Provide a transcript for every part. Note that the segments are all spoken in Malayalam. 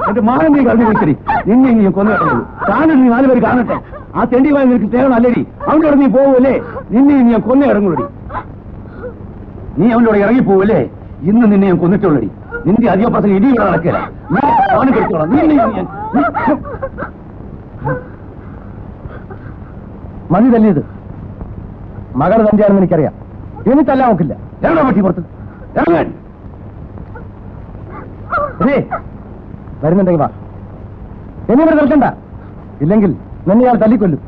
എന്റെ മാനം നീ കളഞ്ഞു വിളിച്ചടി. നിന്നെ നീ കൊന്നു കിടന്നത് താനും നീ 4 പേര് കാണട്ടെ. ആ തെണ്ടിയുമായി നിനക്ക് സ്നേഹം അല്ലടി. അവനോട് നീ പോവല്ലേ? നിന്നെ ഞാൻ കൊന്നു ഇറങ്ങുള്ളടി. നീ അവനോട് ഇറങ്ങിപ്പോവല്ലേ? ഇന്ന് നിന്നെ ഞാൻ കൊന്നിട്ടുള്ളടി. നിന്റെ അധിക പ്രസംഗം ഇടിയുടെ നടക്കില്ല. നീ അവന് കെടുത്തോളാം. മതി തല്ലിയത് മകൾ തന്നെയാണെന്ന് എനിക്കറിയാം. എന്നിട്ടല്ല നോക്കില്ല. എവിടെ പറ്റി പുറത്ത് ഇറങ്ങാൻ വരുന്നുണ്ടെങ്കിൽ വാ. എന്നിവിടെ നിൽക്കണ്ട. ഇല്ലെങ്കിൽ നിന്നെ ഞാൻ തല്ലിക്കൊല്ലും.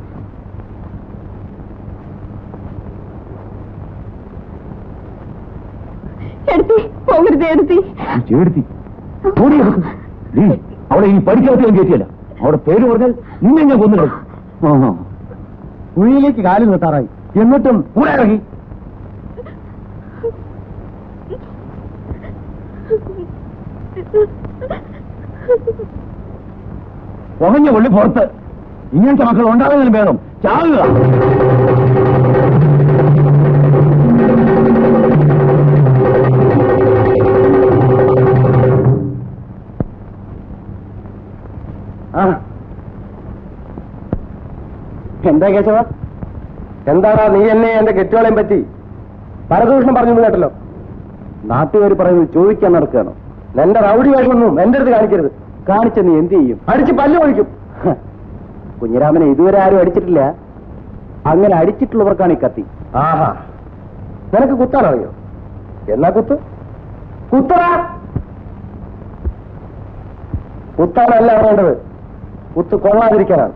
അവിടെ ഇനി പഠിക്കാത്ത കയറ്റിയല്ല. അവിടെ പേര് പറഞ്ഞാൽ നിന്നെ ഞാൻ കൊന്നു. കുഴിയിലേക്ക് കാലിൽ നിർത്താറായി. എന്നിട്ടും കൂടെ ഇറങ്ങി. പുകഞ്ഞ കൊള്ളി പുറത്ത്. ഇങ്ങനത്തെ മക്കൾ ഉണ്ടാകുന്നതിന് ഭേദം ചാകുക. എന്താ കേശവ? എന്താടാ നീ എന്നെ എന്റെ കെട്ടുകളെയും പറ്റി പരദൂഷണം പറഞ്ഞു കേട്ടല്ലോ. നാട്ടുകാർ പറയുന്നത് ചോദിക്കാൻ നടക്കുകയാണോ? എന്റെ റൗഡി വേഷമൊന്നും എന്റെ അടുത്ത് കാണിക്കരുത്. കാണിച്ച നീ എന്ത് ചെയ്യും? അടിച്ച് പല്ല് ഒഴിക്കും. കുഞ്ഞിരാമനെ ഇതുവരെ ആരും അടിച്ചിട്ടില്ല. അങ്ങനെ അടിച്ചിട്ടുള്ളവർക്കാണ് ഈ കത്തി. ആഹാ, നിനക്ക് കുത്താനറിയോ? എന്നാ കുത്ത്. കുത്തറാ. കുത്താനല്ല പറയേണ്ടത്, കുത്ത് കൊള്ളാതിരിക്കാനാണ്.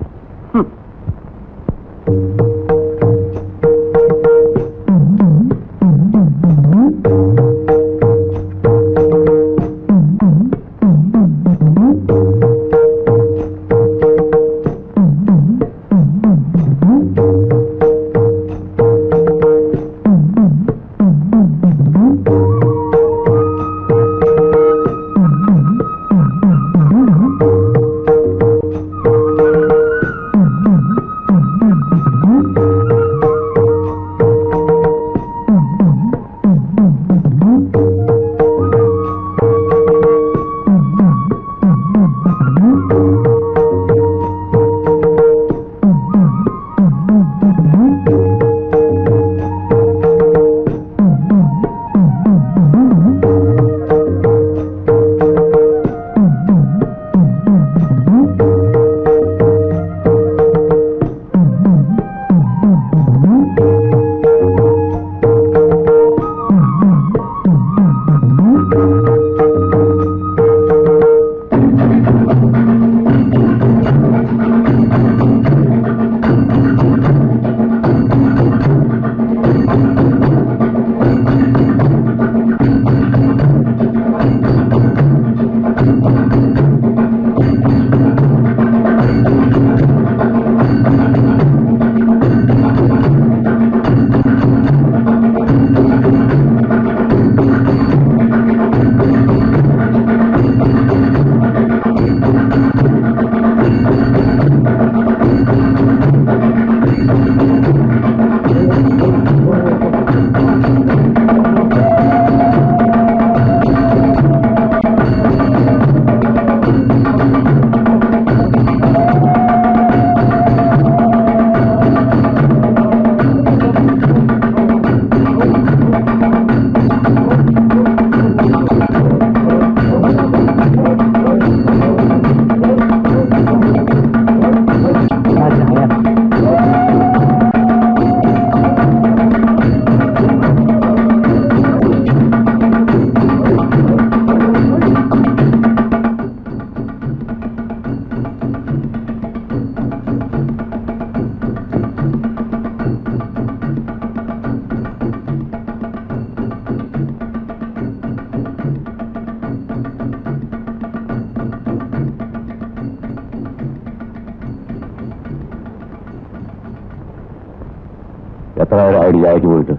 എത്ര ഐഡിയക്ക് പോയിട്ട്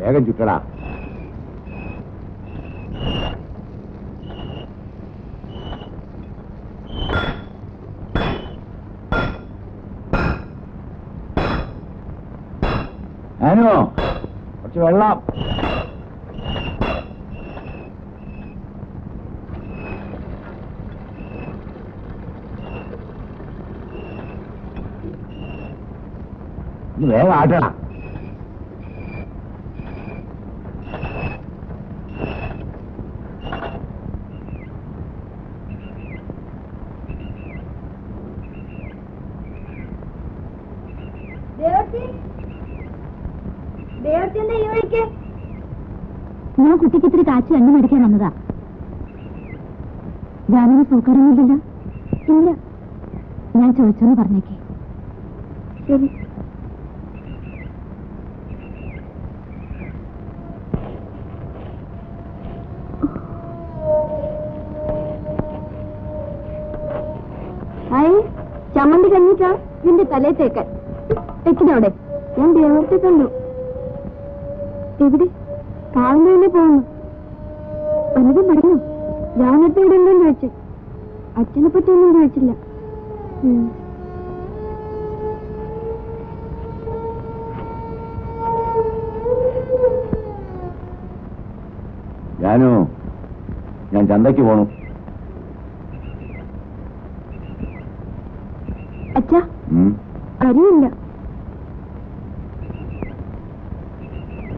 വേഗം ചുറ്റടാ. ഞാനോ കുറച്ച് വെള്ളം. വേഗം ആട്ടണം. ഞാൻ കുട്ടിക്ക് ഇത്തിരി കാച്ചി എണ്ണ മേടിക്കാൻ വന്നതാ. ഞാനൊന്ന് സൂക്കാരൊന്നുമില്ലല്ലോ? ഇല്ല. ഞാൻ ചോദിച്ചോന്ന് പറഞ്ഞേക്കേ. ശരി. ഹായ്, ചമ്മന്തി കഞ്ഞിട്ടാ നിന്റെ തലേ തേക്കാൻ. തെക്കിനവിടെ ഞാൻ ദേവത്തെ കണ്ടു. എവിടെ? കാവിന്റെ തന്നെ പോകുന്നു. വല്ലതും പറഞ്ഞു? ഞാനത്തെ ഇവിടെ ഉണ്ടോന്ന് ചോദിച്ചു. അച്ഛനെ പറ്റി ഒന്നും ചോദിച്ചില്ല. ഞാനോ ഞാൻ ചന്തയ്ക്ക് പോണു. അച്ഛാ, അറിയില്ല.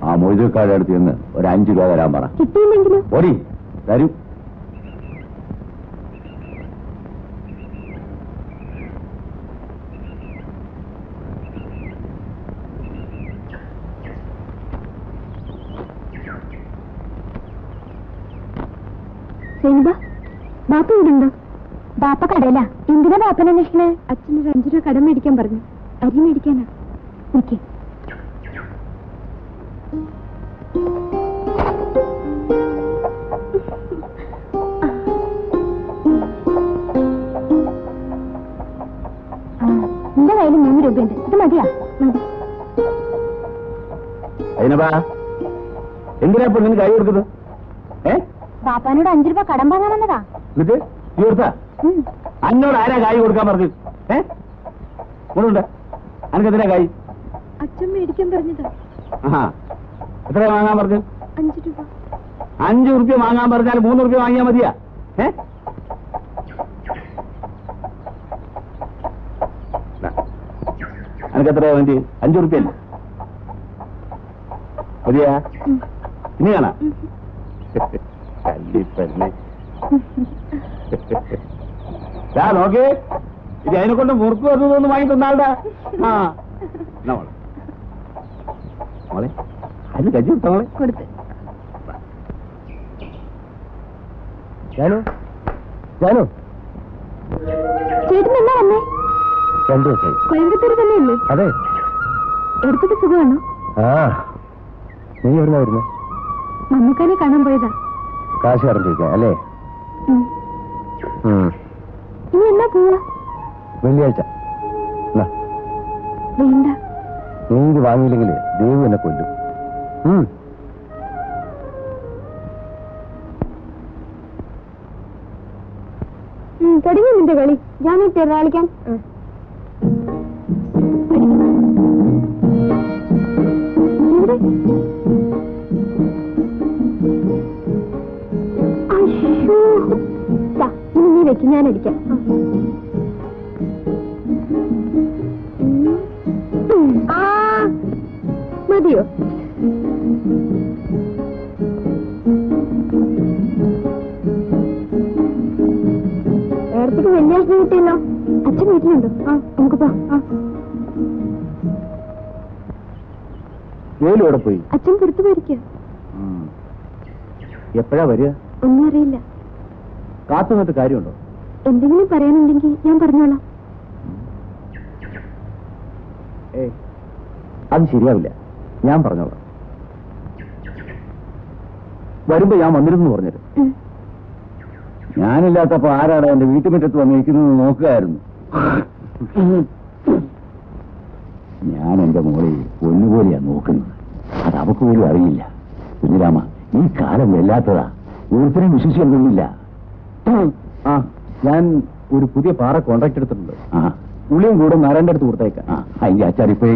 ആ മൊയ്തക്കാരുടെ അടുത്ത് നിന്ന് ഒരു 5 രൂപ തരാൻ പറ. കിട്ടിയില്ലെങ്കിലോ? ഓടി തരും. ബാപ്പ ഇവിടുണ്ടോ? ബാപ്പ കടയില. എന്തിനാ ബാപ്പനെ അന്വേഷിക്കണേ? അച്ഛനൊരു 5 രൂപ കടം മേടിക്കാൻ പറഞ്ഞു. അരി മേടിക്കാനാ. ഓക്കെ. എന്റെ കയ്യിൽ 3 രൂപയുണ്ട്. ഇത് മതിയാ? മതി. എന്തിനാ പെണ്ണിന് കൈ കൊടുക്കുന്നത്? ബാപ്പാനോട് 5 രൂപ കടം വാങ്ങാൻ വന്നതാ. എന്നിട്ട് നീ കൊടുത്താ? അന്നോട് ആരാ കായ് കൊടുക്കാൻ പറഞ്ഞു? കൊണ്ടുണ്ട്. അനക്കെന്തിനാ കായ്? അച്ഛൻ മേടിക്കാൻ പറഞ്ഞതാ. എത്രയാ വാങ്ങാൻ പറഞ്ഞു? 5 രൂപ. 5 റുപ്യ വാങ്ങാൻ പറഞ്ഞാൽ 3 റുപ്യ വാങ്ങിയാ മതിയാ? അനക്ക് എത്രയാ വേണ്ടി? 5 റുപ്യ മതിയാ? ഇനി കാണാ കല്ലിപ്പന്നെ. നോക്കേ, ഇത് അതിനെ കൊണ്ട് മുറുക്ക് വരുന്നതൊന്ന് വാങ്ങി തന്നാളുടെ. മോളെ അതിന് കജ്ജി കൊടുത്ത മോളെ കൊടുത്ത്. ജാനു, ജാനു, ചേട്ടൻ എന്നാ വന്നേ? 2 ദിവസമായി. കോയമ്പത്തൂർ തന്നെയല്ലേ? അതെ. എടുത്തിട്ട് സുഖമാണോ? നീ എവിടുന്നാ വരുന്നത്? മമ്മൂക്കാനെ കാണാൻ പോയതാ. കാശ് കറണ്ടിരിക്കാം അല്ലേ? ഇനി എന്നാ പോവാ? വെള്ളിയാഴ്ച. വേണ്ട. നീ ഇത് വാങ്ങിയില്ലെങ്കിൽ ദൈവം എന്നെ കൊല്ലും. തുടങ്ങി നിന്റെ കളി. ഞാൻ തിരുനാളിക്കാൻ. ഇനി നീ വെക്കും, ഞാൻ അടിക്കാം. മതിയോ? നേരത്തേക്ക് വെള്ളിയാഴ്ച കിട്ടിയല്ലോ. അച്ഛൻ വീട്ടിലുണ്ടോ? നമുക്ക് പോ. ജോലിയോടെ പോയി. അച്ഛൻ പുറത്തു പോയിരിക്കുക. എപ്പോഴാ വരിക? ഒന്നും അറിയില്ല. കാത്തു നിന്നിട്ട് കാര്യമുണ്ടോ? എന്തെങ്കിലും പറയാനുണ്ടെങ്കിൽ ഞാൻ പറഞ്ഞോളാം. അത് ശരിയാവില്ല, ഞാൻ പറഞ്ഞോളാം. വരുമ്പോ ഞാൻ വന്നിരുന്നു പറഞ്ഞത്. ഞാനില്ലാത്തപ്പോ ആരാണ് എന്റെ വീട്ടുമുറ്റത്ത് വന്നിരിക്കുന്നത് നോക്കുകയായിരുന്നു. ഞാൻ എന്റെ മോളെ ഒന്നുപോലെയാ നോക്കുന്നത്. അത് അവക്ക് പോലും അറിയില്ല. കുഞ്ഞിരാമ, ഈ കാലം വല്ലാത്തതാ, ഒരുത്തരും വിശ്വസിക്കൊന്നുമില്ല. ആ, ഞാൻ ഒരു പുതിയ പാറ കോൺട്രാക്ട് എടുത്തിട്ടുണ്ട്. ഉള്ളിയും കൂടെ നാരായണന്റെ അടുത്ത് കൊടുത്തേക്കാം. അതിന്റെ അച്ചാറിപ്പോഴേ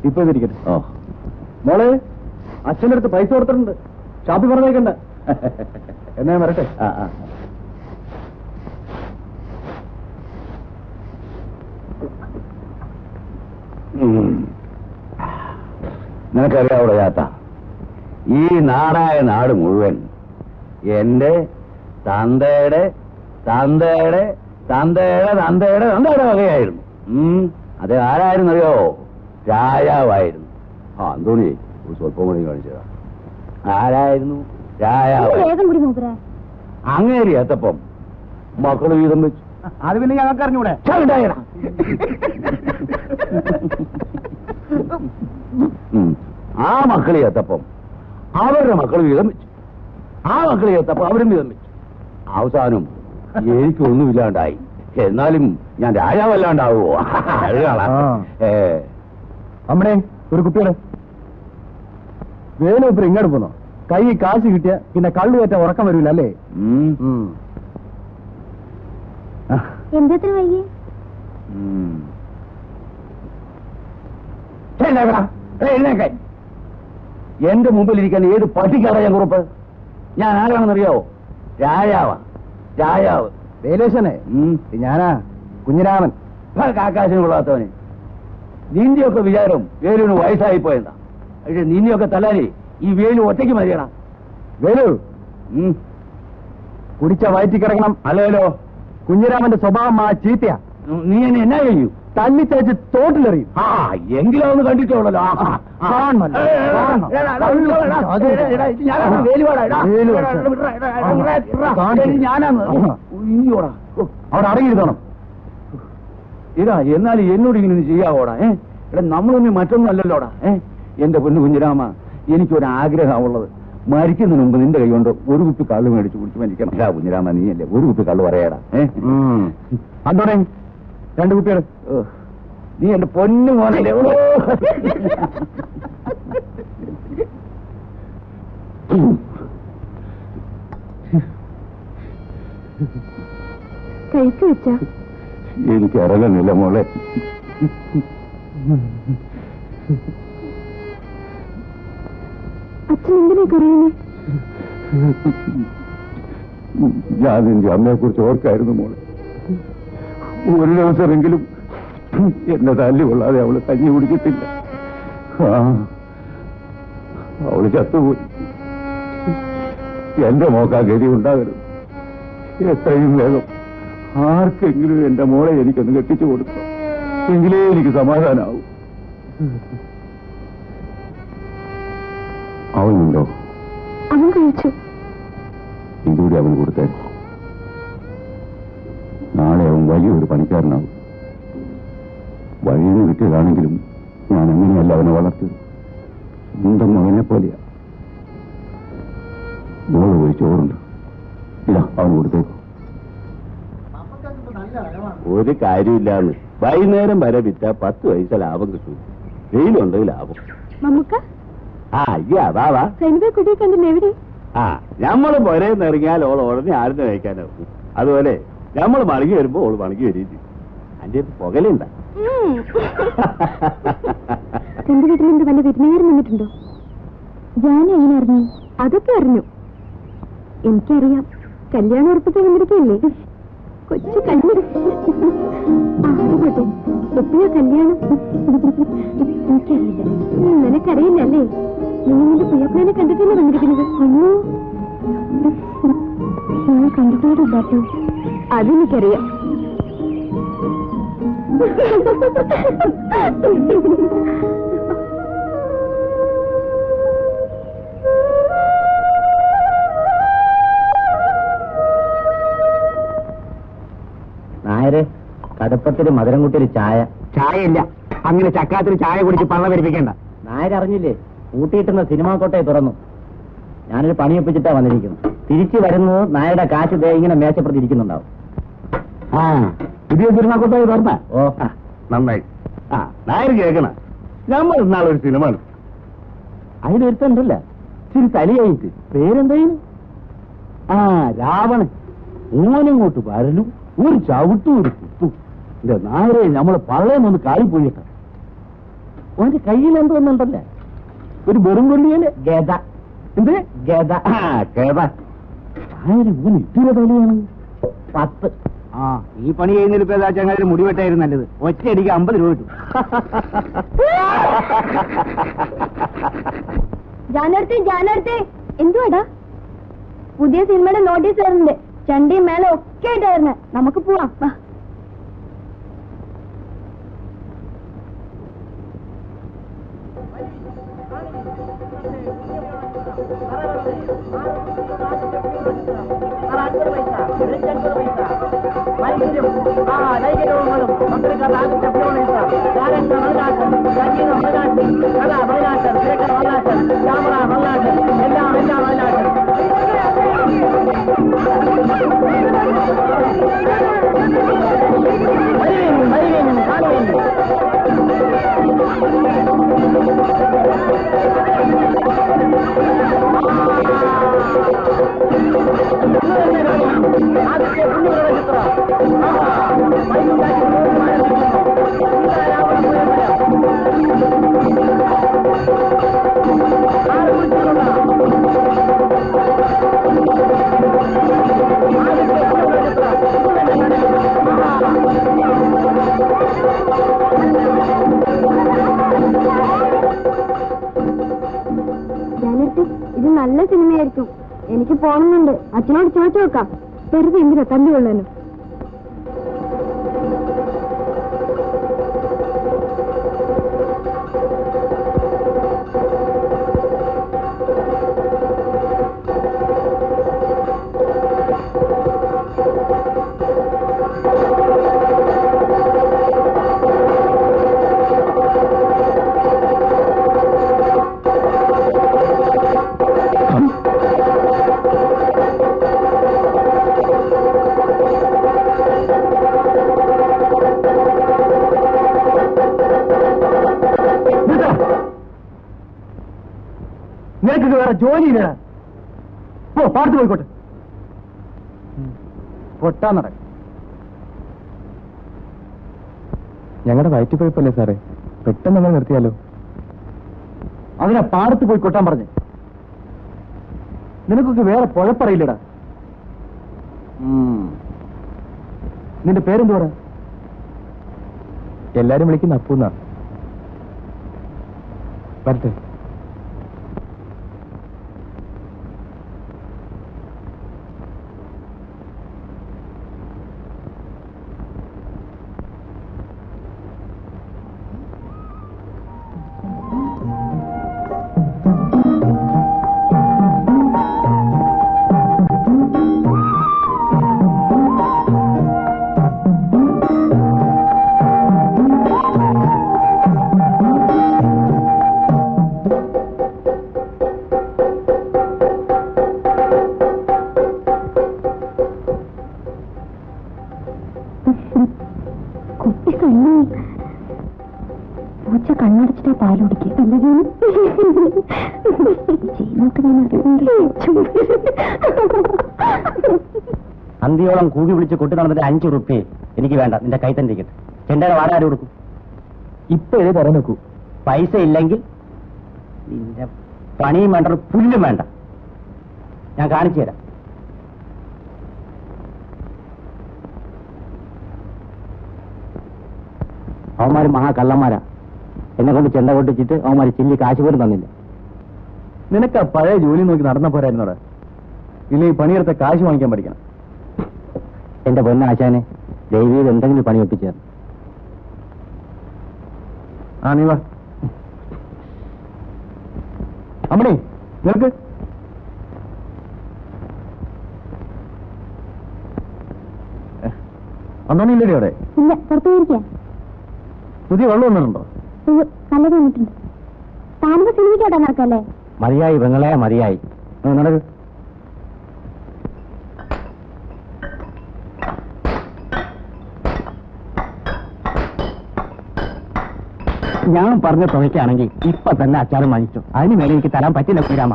ഇപ്പൊ ഇതിരിക്കട്ടെ. ഓ, മോളെ, അച്ഛൻ്റെ അടുത്ത് പൈസ കൊടുത്തിട്ടുണ്ട്, ഷാപ്പിൽ പറഞ്ഞേക്കണ്ട. എന്നാ ഞാൻ വരട്ടെ. നിനക്കറിയാവിടെ ചാത്ത, ഈ നാടായ നാട് മുഴുവൻ എന്റെ തന്തയുടെ തന്തയുടെ തന്തയുടെ തന്തയുടെ തന്തയുടെ വകയായിരുന്നു. അത് ആരായിരുന്നറിയോ? രാജാവായിരുന്നു. അന്തോണി ഒരു സ്വല്പം കൂടി കാണിച്ചതാ. ആരായിരുന്നു? രാജാവ്. അങ്ങേരി എത്തപ്പം മക്കള് വീതം വെച്ചു. അത് പിന്നെ ഞങ്ങൾക്ക് അറിഞ്ഞൂടെ? ആ മക്കളി എത്തപ്പം അവരുടെ മക്കൾ വീതം വെച്ചു. ആ മക്കളി എത്തപ്പം അവരും വീതം വെച്ചു. അവസാനം എനിക്കൊന്നുമില്ലാണ്ടായി. എന്നാലും ഞാൻ രാജാവല്ലാണ്ടാവുമോ? അമ്മടെ ഒരു കുട്ടിയുടെ വേണു ഇപ്പൊ ഇങ്ങോട്ട് പോന്നോ? കൈ കാശ് കിട്ടിയ പിന്നെ കള്ളു കയറ്റ ഉറക്കം വരൂല അല്ലേ? എന്തെത്ര വൈകി? എന്റെ മുമ്പിലിരിക്കാൻ ഏത് പട്ടിക്കാരാ ഞാൻ കുറുപ്പ്? ഞാൻ ആരാണെന്നറിയാവോ? രാജാവാ, രാജാവ്. വേലേശനെ ഞാനാ കുഞ്ഞിരാമൻ. കാക്കാശിന് കൊള്ളാത്തവനെ. നിന്റെയൊക്കെ വിചാരം വേലുവിന് വയസ്സായിപ്പോയെന്നാ. പക്ഷെ നിന്നെയൊക്കെ തല്ലാനേ ഈ വേലു ഒറ്റയ്ക്ക് മതിയടാ. വേലു കുടിച്ച വയറ്റി കിടക്കണം. അല്ലല്ലോ, കുഞ്ഞിരാമന്റെ സ്വഭാവം ആ ചീത്തയാ. നീ എന്നെ എന്നാ ചെയ്യൂ? തല്ലിച്ചേച്ച് തോട്ടിലെറിയും. എങ്കിലും ഒന്ന് കണ്ടിട്ടുള്ളല്ലോ. അവിടെ അടങ്ങിയിരുത്തണം. ഇതാ, എന്നാലും എന്നോട് ഇങ്ങനെ ചെയ്യാവോടാ? എടാ, നമ്മളൊന്നും മറ്റൊന്നും അല്ലല്ലോടാ. എന്റെ പൊന്നു കുഞ്ഞിരാമ, എനിക്കൊരാഗ്രഹമുള്ളത്, മരിക്കുന്നതിന് മുമ്പ് നിന്റെ കൈ കൊണ്ട് ഒരു കുപ്പി കള്ള് മേടിച്ച് കുടിച്ച് മരിക്കണം. കുഞ്ഞിരാമ, നീയല്ലേ ഒരു കുപ്പി കള്ള് പറയാടാ. അന്തോണേ, 2 കുപ്പികൾ. നീ എന്റെ പൊന്നു മോനല്ലേ. കഴിച്ചു വെച്ച എനിക്ക് ഇറങ്ങുന്നില്ല മോളെ. അച്ഛൻ എന്തിനാ കറിയുന്നേ? ഞാൻ നിന്റെ അമ്മയെ കുറിച്ച് ഓർക്കായിരുന്നു മോളെ. ഒരു ദിവസമെങ്കിലും എന്നെ തല്ലി കൊള്ളാതെ അവള് കഞ്ഞി കുടിക്കത്തില്ല. അവള് ചത്തുപോയി. എന്റെ മോക്കാ ഗതി ഉണ്ടാകരുത്. എത്രയും വേഗം ആർക്കെങ്കിലും എന്റെ മോളെ എനിക്കൊന്ന് കെട്ടിച്ചു കൊടുക്കാം, എങ്കിലേ എനിക്ക് സമാധാനാവും. അവനുണ്ടോ? അവൻ കഴിച്ചു. ഇതുകൂടി അവൻ കൊടുത്തേ. നാളെ അവൻ വലിയൊരു പണിക്കാരനാവും. വഴിയിൽ നിന്ന് കിട്ടിയതാണെങ്കിലും ഞാൻ എങ്ങനെയല്ല അവനെ വളർത്തിയത്. സ്വന്തം മകനെ പോലെയാ. മോള് പോയി ചോറുണ്ട്, ഇതാ അവൻ കൊടുത്തേക്കും. ഒരു കാര്യമില്ലാന്ന്. വൈകുന്നേരം വരെ വിറ്റ 10 പൈസ ലാഭം കിട്ടും. വെയിലുണ്ട് ലാഭം. നമുക്ക് കുട്ടിയെ കണ്ടില്ല. എവിടെ? ഞമ്മള് പുരേന്ന് ഇറങ്ങിയാൽ ഓൾ ഉടനെ ആരും കഴിക്കാനാവും. അതുപോലെ ഞമ്മള് മടങ്ങി വരുമ്പോ ഓള് മടങ്ങി വരും. അതിന്റെ പുകലുണ്ട. എന്റെ വീട്ടിലെന്ത് വല്ല വിരുന്നുകാരൻ വന്നിട്ടുണ്ടോ? ഞാൻ എങ്ങനെ അറിഞ്ഞു? അതൊക്കെ അറിഞ്ഞു. എനിക്കറിയാം, കല്യാണം ഉറപ്പിക്കാൻ വന്നിരിക്കല്ലേ. കൊച്ചു കല്ല്. അതുപോട്ടെ, എപ്പോഴാ കല്യാണം? എനിക്കറിയില്ല. നിനക്കറിയില്ല അല്ലേ? നീ നിന്റെ പുയ്യപ്പനെ കണ്ടിട്ടല്ലേ വന്നിരിക്കുന്നത്? അയ്യോ, ഞാൻ കണ്ടിട്ടില്ലാട്ടോ. അതെനിക്കറിയാം. നായരെ, കടുപ്പത്തിന് മധുരം കൂട്ടി ഒരു ചായ. ചായയില്ല. അങ്ങനെ ചക്കാത്തിന് ചായ കുടിച്ച് പള്ള വരിപ്പിക്കണ്ട. നായരറിഞ്ഞില്ലേ, കൂട്ടിയിട്ടുന്ന സിനിമാ കോട്ടയെ തുറന്നു. ഞാനൊരു പണിയൊപ്പിച്ചിട്ടാ വന്നിരിക്കുന്നു. തിരിച്ചു വരുന്നത് നായരുടെ കാശ് ഇങ്ങനെ മേശപ്പുറത്ത് ഇരിക്കുന്നുണ്ടാവും. പുതിയ സിനിമാ കോട്ടയെ തുറന്ന? ഓ, നന്നായി. ആ നായർ കേൾക്കണ നമ്മൾ ഇന്നാളൊരു സിനിമ അതിലൊരുത്തണ്ടല്ല ഇച്ചിരി തലയായിട്ട് പേരെന്തായിരുന്നു ആ രാവണൻ ഓനിങ്ങോട്ട് വരലും ഒരു ചവിട്ടും ഒരു കുത്തും എന്റെ നായരെ നമ്മളെ പള്ളയെന്നൊന്ന് കാളിപ്പോയിട്ട ഓന്റെ കയ്യിൽ എന്തോന്നുണ്ടല്ലേ ഒരു വെറും കൊള്ളിയല്ലേ ഗത എന്ത് ഗത ആ ഗത നായര് ഓന് ഇത്തിരി തലയാണ് 10 ആ ഈ പണി ചെയ്യുന്നതിൽ ഇപ്പൊ ഏതാ ചങ്ങാതി മുടിവെട്ടായിരുന്നു നല്ലത് ഒറ്റയടിക്ക് 50 രൂപ കിട്ടും ജാനടുത്ത് എന്തുവാടാ പുതിയ സിനിമയുടെ നോട്ടീസ് വരുന്നുണ്ട് ചണ്ടിയും മേലെ ഒക്കെ ആയിട്ടായിരുന്നു നമുക്ക് പോവാം വാ. ഇത് നല്ല സിനിമയായിരിക്കും എനിക്ക് പോകണമെന്നുണ്ട് അച്ഛനോട് ചോദിച്ചു നോക്കാം വെറുതെ എന്തിനാ തല്ലുകൊള്ളാനും നിനക്ക് വേറെ ജോലിയില്ല പോ പാടത്ത് പോയിക്കോട്ടെ പൊട്ടാ നട ഞങ്ങളുടെ വയറ്റുപഴുപ്പല്ലേ സാറേ പെട്ടെന്ന് നമ്മൾ നിർത്തിയാലോ അതിനാ പാടത്ത് പോയി കൊട്ടാൻ പറഞ്ഞേ നിനക്കൊക്കെ വേറെ പൊഴപ്പറയില്ലടാ നിന്റെ പേരെന്തുവാ എല്ലാരും വിളിക്കുന്ന അപ്പൂന്നാ വരട്ടെ പൂച്ച കണ്ണടച്ചിട്ടേ പാല് കുടിക്കുക അന്തിയോളം കൂടി വിളിച്ച് കൊട്ടി നടന്നിട്ട് 5 റുപ്യ എനിക്ക് വേണ്ട നിന്റെ കൈ തന്നെ ഇരിക്കട്ടെ ചെണ്ടയുടെ വാട ആര് കൊടുക്കും ഇപ്പൊ ഏത് തരാൻ നോക്കൂ പൈസ ഇല്ലെങ്കിൽ നിന്റെ പണിയും വേണ്ട ഒരു പുല്ലും വേണ്ട ഞാൻ കാണിച്ചു തരാം അവന്മാര് മഹാകള്ളന്മാരാ എന്നെ കൊണ്ട് ചെണ്ട കൊട്ടിച്ചിട്ട് അവന്മാര് ചില്ലി കാശ് പോലും തന്നില്ല നിനക്ക് ആ പഴയ ജോലി നോക്കി നടന്ന പോരായിരുന്നോടെ ഇല്ലെങ്കിൽ പണിയെടുത്ത കാശ് വാങ്ങിക്കാൻ പഠിക്കണം എന്റെ പൊന്നാശാനെ ദൈവീത് എന്തെങ്കിലും പണി ഒപ്പിച്ചേർന്നു ആ നീ വാ അമ്മണി നിനക്ക് അന്നോണില്ലേ അവിടെ ഇല്ല പുറത്തു പോയിരിക്കാം പുതിയ വെള്ളം വന്നിട്ടുണ്ടോ നല്ല തോന്നിട്ടുണ്ട് താനിപ്പോ സിനിമയ്ക്കോട്ടെ നടക്കല്ലേ മതിയായി പെങ്ങളെ മതിയായി നടക്ക് ഞാൻ പറഞ്ഞ തുകയ്ക്കാണെങ്കിൽ ഇപ്പൊ തന്നെ അച്ചാറും വാങ്ങിച്ചു. അതിന് മേലെ എനിക്ക് തരാൻ പറ്റില്ല കുഞ്ഞിരാമ.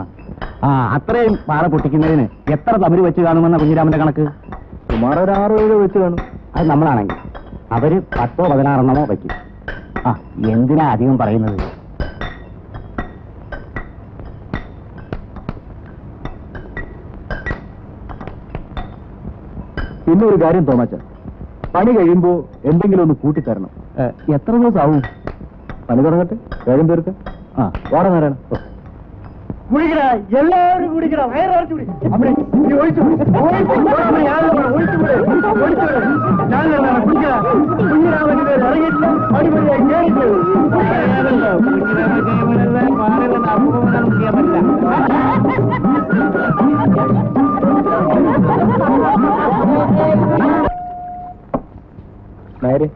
അത്രയും പാറ പൊട്ടിക്കുന്നതിന് എത്ര തമിഴ് വെച്ച് കാണുമെന്ന കുഞ്ഞിരാമന്റെ കണക്ക്? സുമാർ ഒരു 6-7 വെച്ച് കാണും. അത് നമ്മളാണെങ്കിൽ അവര് 10-16 വയ്ക്കും. എന്തിനാ അധികം പറയുന്നത്? പിന്നെ ഒരു കാര്യം തോമാച്ച, പണി കഴിയുമ്പോ എന്തെങ്കിലും ഒന്ന് കൂട്ടിത്തരണം. എത്ര ദിവസം ആവും? പണി തുടങ്ങട്ടെ, വേഗം തീർക്ക. വാട നേരാണ്. എല്ലാവരും കുടിക്കണ, വയറിറച്ചു നേരെ.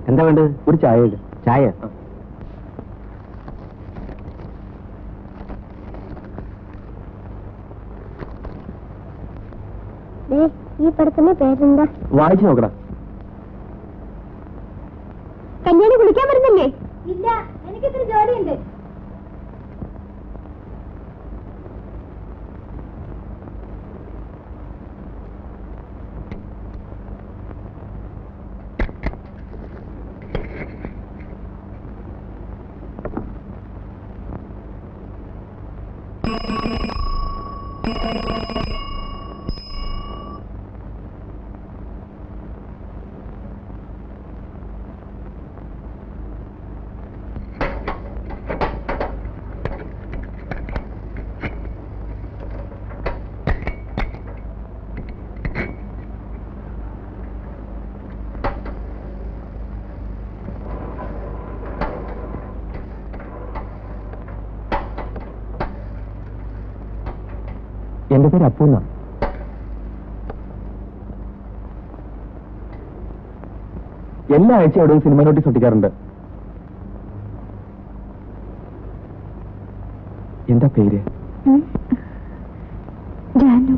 എന്താ വേണ്ടത്? ഒരു ചായ ഇട്. ചായ? ഈ പടത്തിന്റെ പേരെന്താ? വായിച്ചു നോക്കടാ. കല്യാണി കുളിക്കാൻ വരുന്നില്ലേ? ഇല്ല, എനിക്കിത്ര ജോലിയുണ്ട്. എന്റെ പേര് അപ്പൂന്ന. എല്ലാ ആഴ്ച എവിടെയും സിനിമ നോട്ടീസ് ഒട്ടിക്കാറുണ്ട്. എന്താ പേര്? ജാനു.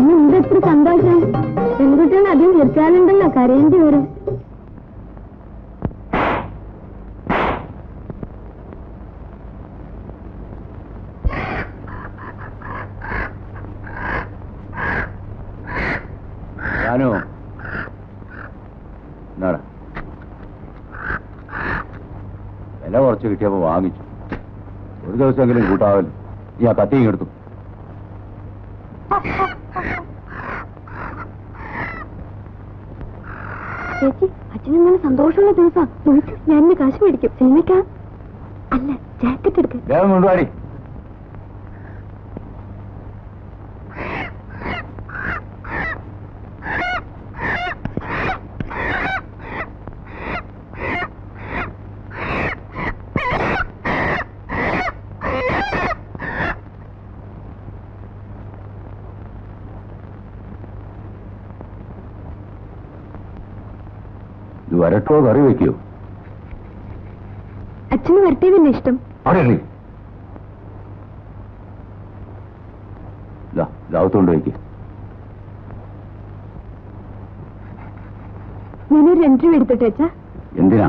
എന്തെത്ര സന്തോഷം. പെൺകുട്ടികൾ അധികം തീർക്കാനുണ്ടല്ലോ, കരയേണ്ടി വരും. വില കുറച്ച് കിട്ടിയപ്പോ വാങ്ങിച്ചു. ഒരു ദിവസമെങ്കിലും കൂട്ടാവല്ലോ. ഈ ആ കത്തി എടുത്തു. ചേച്ചി, അച്ഛനിങ്ങനെ സന്തോഷമുള്ള ദിവസം ഞാൻ കാശ് മേടിക്കും. സിനിമയ്ക്കാ അല്ല, ജാക്കറ്റ് എടുക്കാൻ. വേഗം കൊണ്ടുപാടി. ഇത് വരട്ടോ കറി വെക്കോ? അച്ഛന് വരട്ടേ തന്നെ ഇഷ്ടം. അവിടെ ലാവത്തോണ്ട് വയ്ക്ക്. ഞാനൊരു 2 രൂപ എടുത്തിട്ട് അച്ഛാ. എന്തിനാ?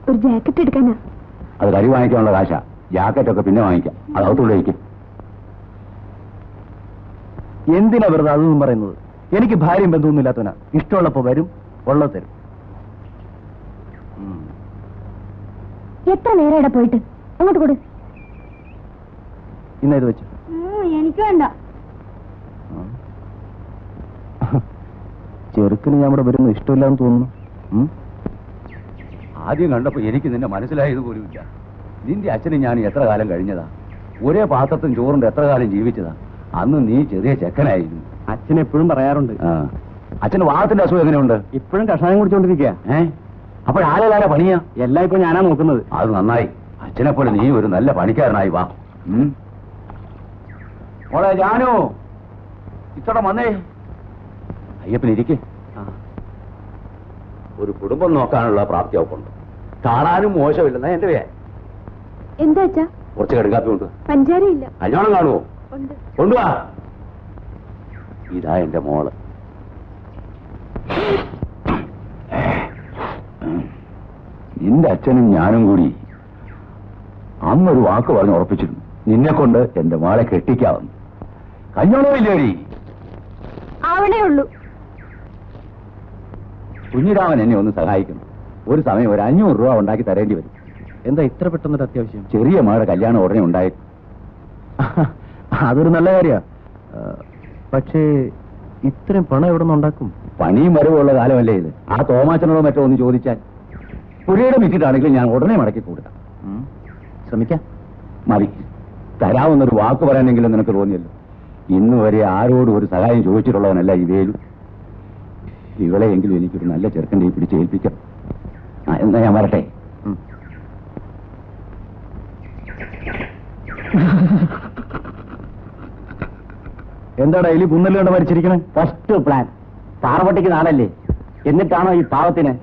ഒരു ജാക്കറ്റ് എടുക്കാനാ. അത് കറി വാങ്ങിക്കാനുള്ള കാശാ. ജാക്കറ്റൊക്കെ പിന്നെ വാങ്ങിക്കാം. അത് അകത്തോണ്ട് വയ്ക്ക്. എന്തിനാ വെറുതെ അതൊന്നും പറയുന്നത്? എനിക്ക് ഭാര്യയും ബന്ധമൊന്നും ഇല്ലാത്തവനാ. ഇഷ്ടമുള്ളപ്പോ വരും, ഉള്ളത് തരും. എത്ര നേരം ഇവിടെ പോയിട്ട്? അങ്ങോട്ട് കൊടു. ഇന്ന ഇത് വെച്ചു. എനിക്ക് വേണ്ട. ചെറുക്കിന് ഞാൻ ഇവിടെ വരുന്നത് ഇഷ്ടമില്ലാന്ന് തോന്നുന്നു. ആദ്യം കണ്ടപ്പോ എനിക്ക് നിന്നെ മനസ്സിലായത് പോലുമില്ല. നിന്റെ അച്ഛനും ഞാൻ എത്ര കാലം കഴിഞ്ഞതാ. ഒരേ പാത്രത്തും ചോറുണ്ട് എത്ര കാലം ജീവിച്ചതാ. അന്ന് നീ ചെറിയ ചെക്കനായിരുന്നു. അച്ഛൻ എപ്പോഴും പറയാറുണ്ട്. അച്ഛന് വാദത്തിന്റെ അസുഖം എങ്ങനെയുണ്ട്? ഇപ്പോഴും കഷായം കുടിച്ചോണ്ടിരിക്കുക. അപ്പോഴാരാ പണിയാ? എല്ലാം ഇപ്പൊ ഞാനാ നോക്കുന്നത്. അത് നന്നായി. അച്ഛനെ പോലെ നീ ഒരു നല്ല പണിക്കാരനായി വാ. മോളെ ജാനു, ഇത്തട വന്നേ. അയ്യപ്പനിരിക്കെ. ഒരു കുടുംബം നോക്കാനുള്ള പ്രാപ്തി അവക്കുണ്ട്. കാണാനും മോശമില്ലെന്നാ എന്റെ പേര്. എന്താ അച്ഛാ? കുറച്ച് കടുകാപ്പി ഉണ്ട്. പഞ്ചാരയില്ല. കല്യാണം കാണുവോ? ഉണ്ട്. കൊണ്ടുവാ. ഇതാ എന്റെ മോള്. നിന്റെ അച്ഛനും ഞാനും കൂടി അന്നൊരു വാക്ക് പറഞ്ഞ് ഉറപ്പിച്ചിരുന്നു, നിന്നെ കൊണ്ട് എന്റെ മോളെ കെട്ടിക്കാവുന്നു. കല്യാണവും ഇല്ലേടി? അവിടെ ഉള്ളൂ. കുഞ്ഞിരാമൻ എന്നെ ഒന്ന് സഹായിക്കണം. ഒരു സമയം ഒരു 500 രൂപ ഉണ്ടാക്കി തരേണ്ടി വരും. എന്താ ഇത്ര പെട്ടെന്നൊരു അത്യാവശ്യം? ചെറിയ മകളുടെ കല്യാണം ഉടനെ ഉണ്ടായി. അതൊരു നല്ല കാര്യ. പക്ഷേ ഇത്രയും പണം എവിടെ നിന്ന് ഉണ്ടാക്കും? പണിയും വരവുള്ള കാലമല്ലേ ഇത്. ആ തോമാച്ചനോടോ മറ്റോ ഒന്ന് ചോദിച്ചാൽ. പുരയുടെ വിറ്റിട്ടാണെങ്കിൽ ഞാൻ ഉടനെ മടക്കി കൊടുക്കാം. ശ്രമിക്കാം. മതി. തരാവുന്നൊരു വാക്ക് പറയാനെങ്കിലും നിനക്ക് തോന്നിയല്ലോ. ഇന്ന് വരെ ആരോടും ഒരു സഹായം ചോദിച്ചിട്ടുള്ളവനല്ല ഈ വേലു. ഇവളെയെങ്കിലും എനിക്കൊരു നല്ല ചെറുക്കൻ്റെ പിടിച്ച് ഏൽപ്പിക്കണം. എന്നാ ഞാൻ വരട്ടെ. എന്താടാ എലി പുന്നല് കണ്ട് മരിച്ചിരിക്കണേ? First plan. പാറപട്ടിക്ക് നാടല്ലേ, എന്നിട്ടാണോ ഈ പാവത്തിന്?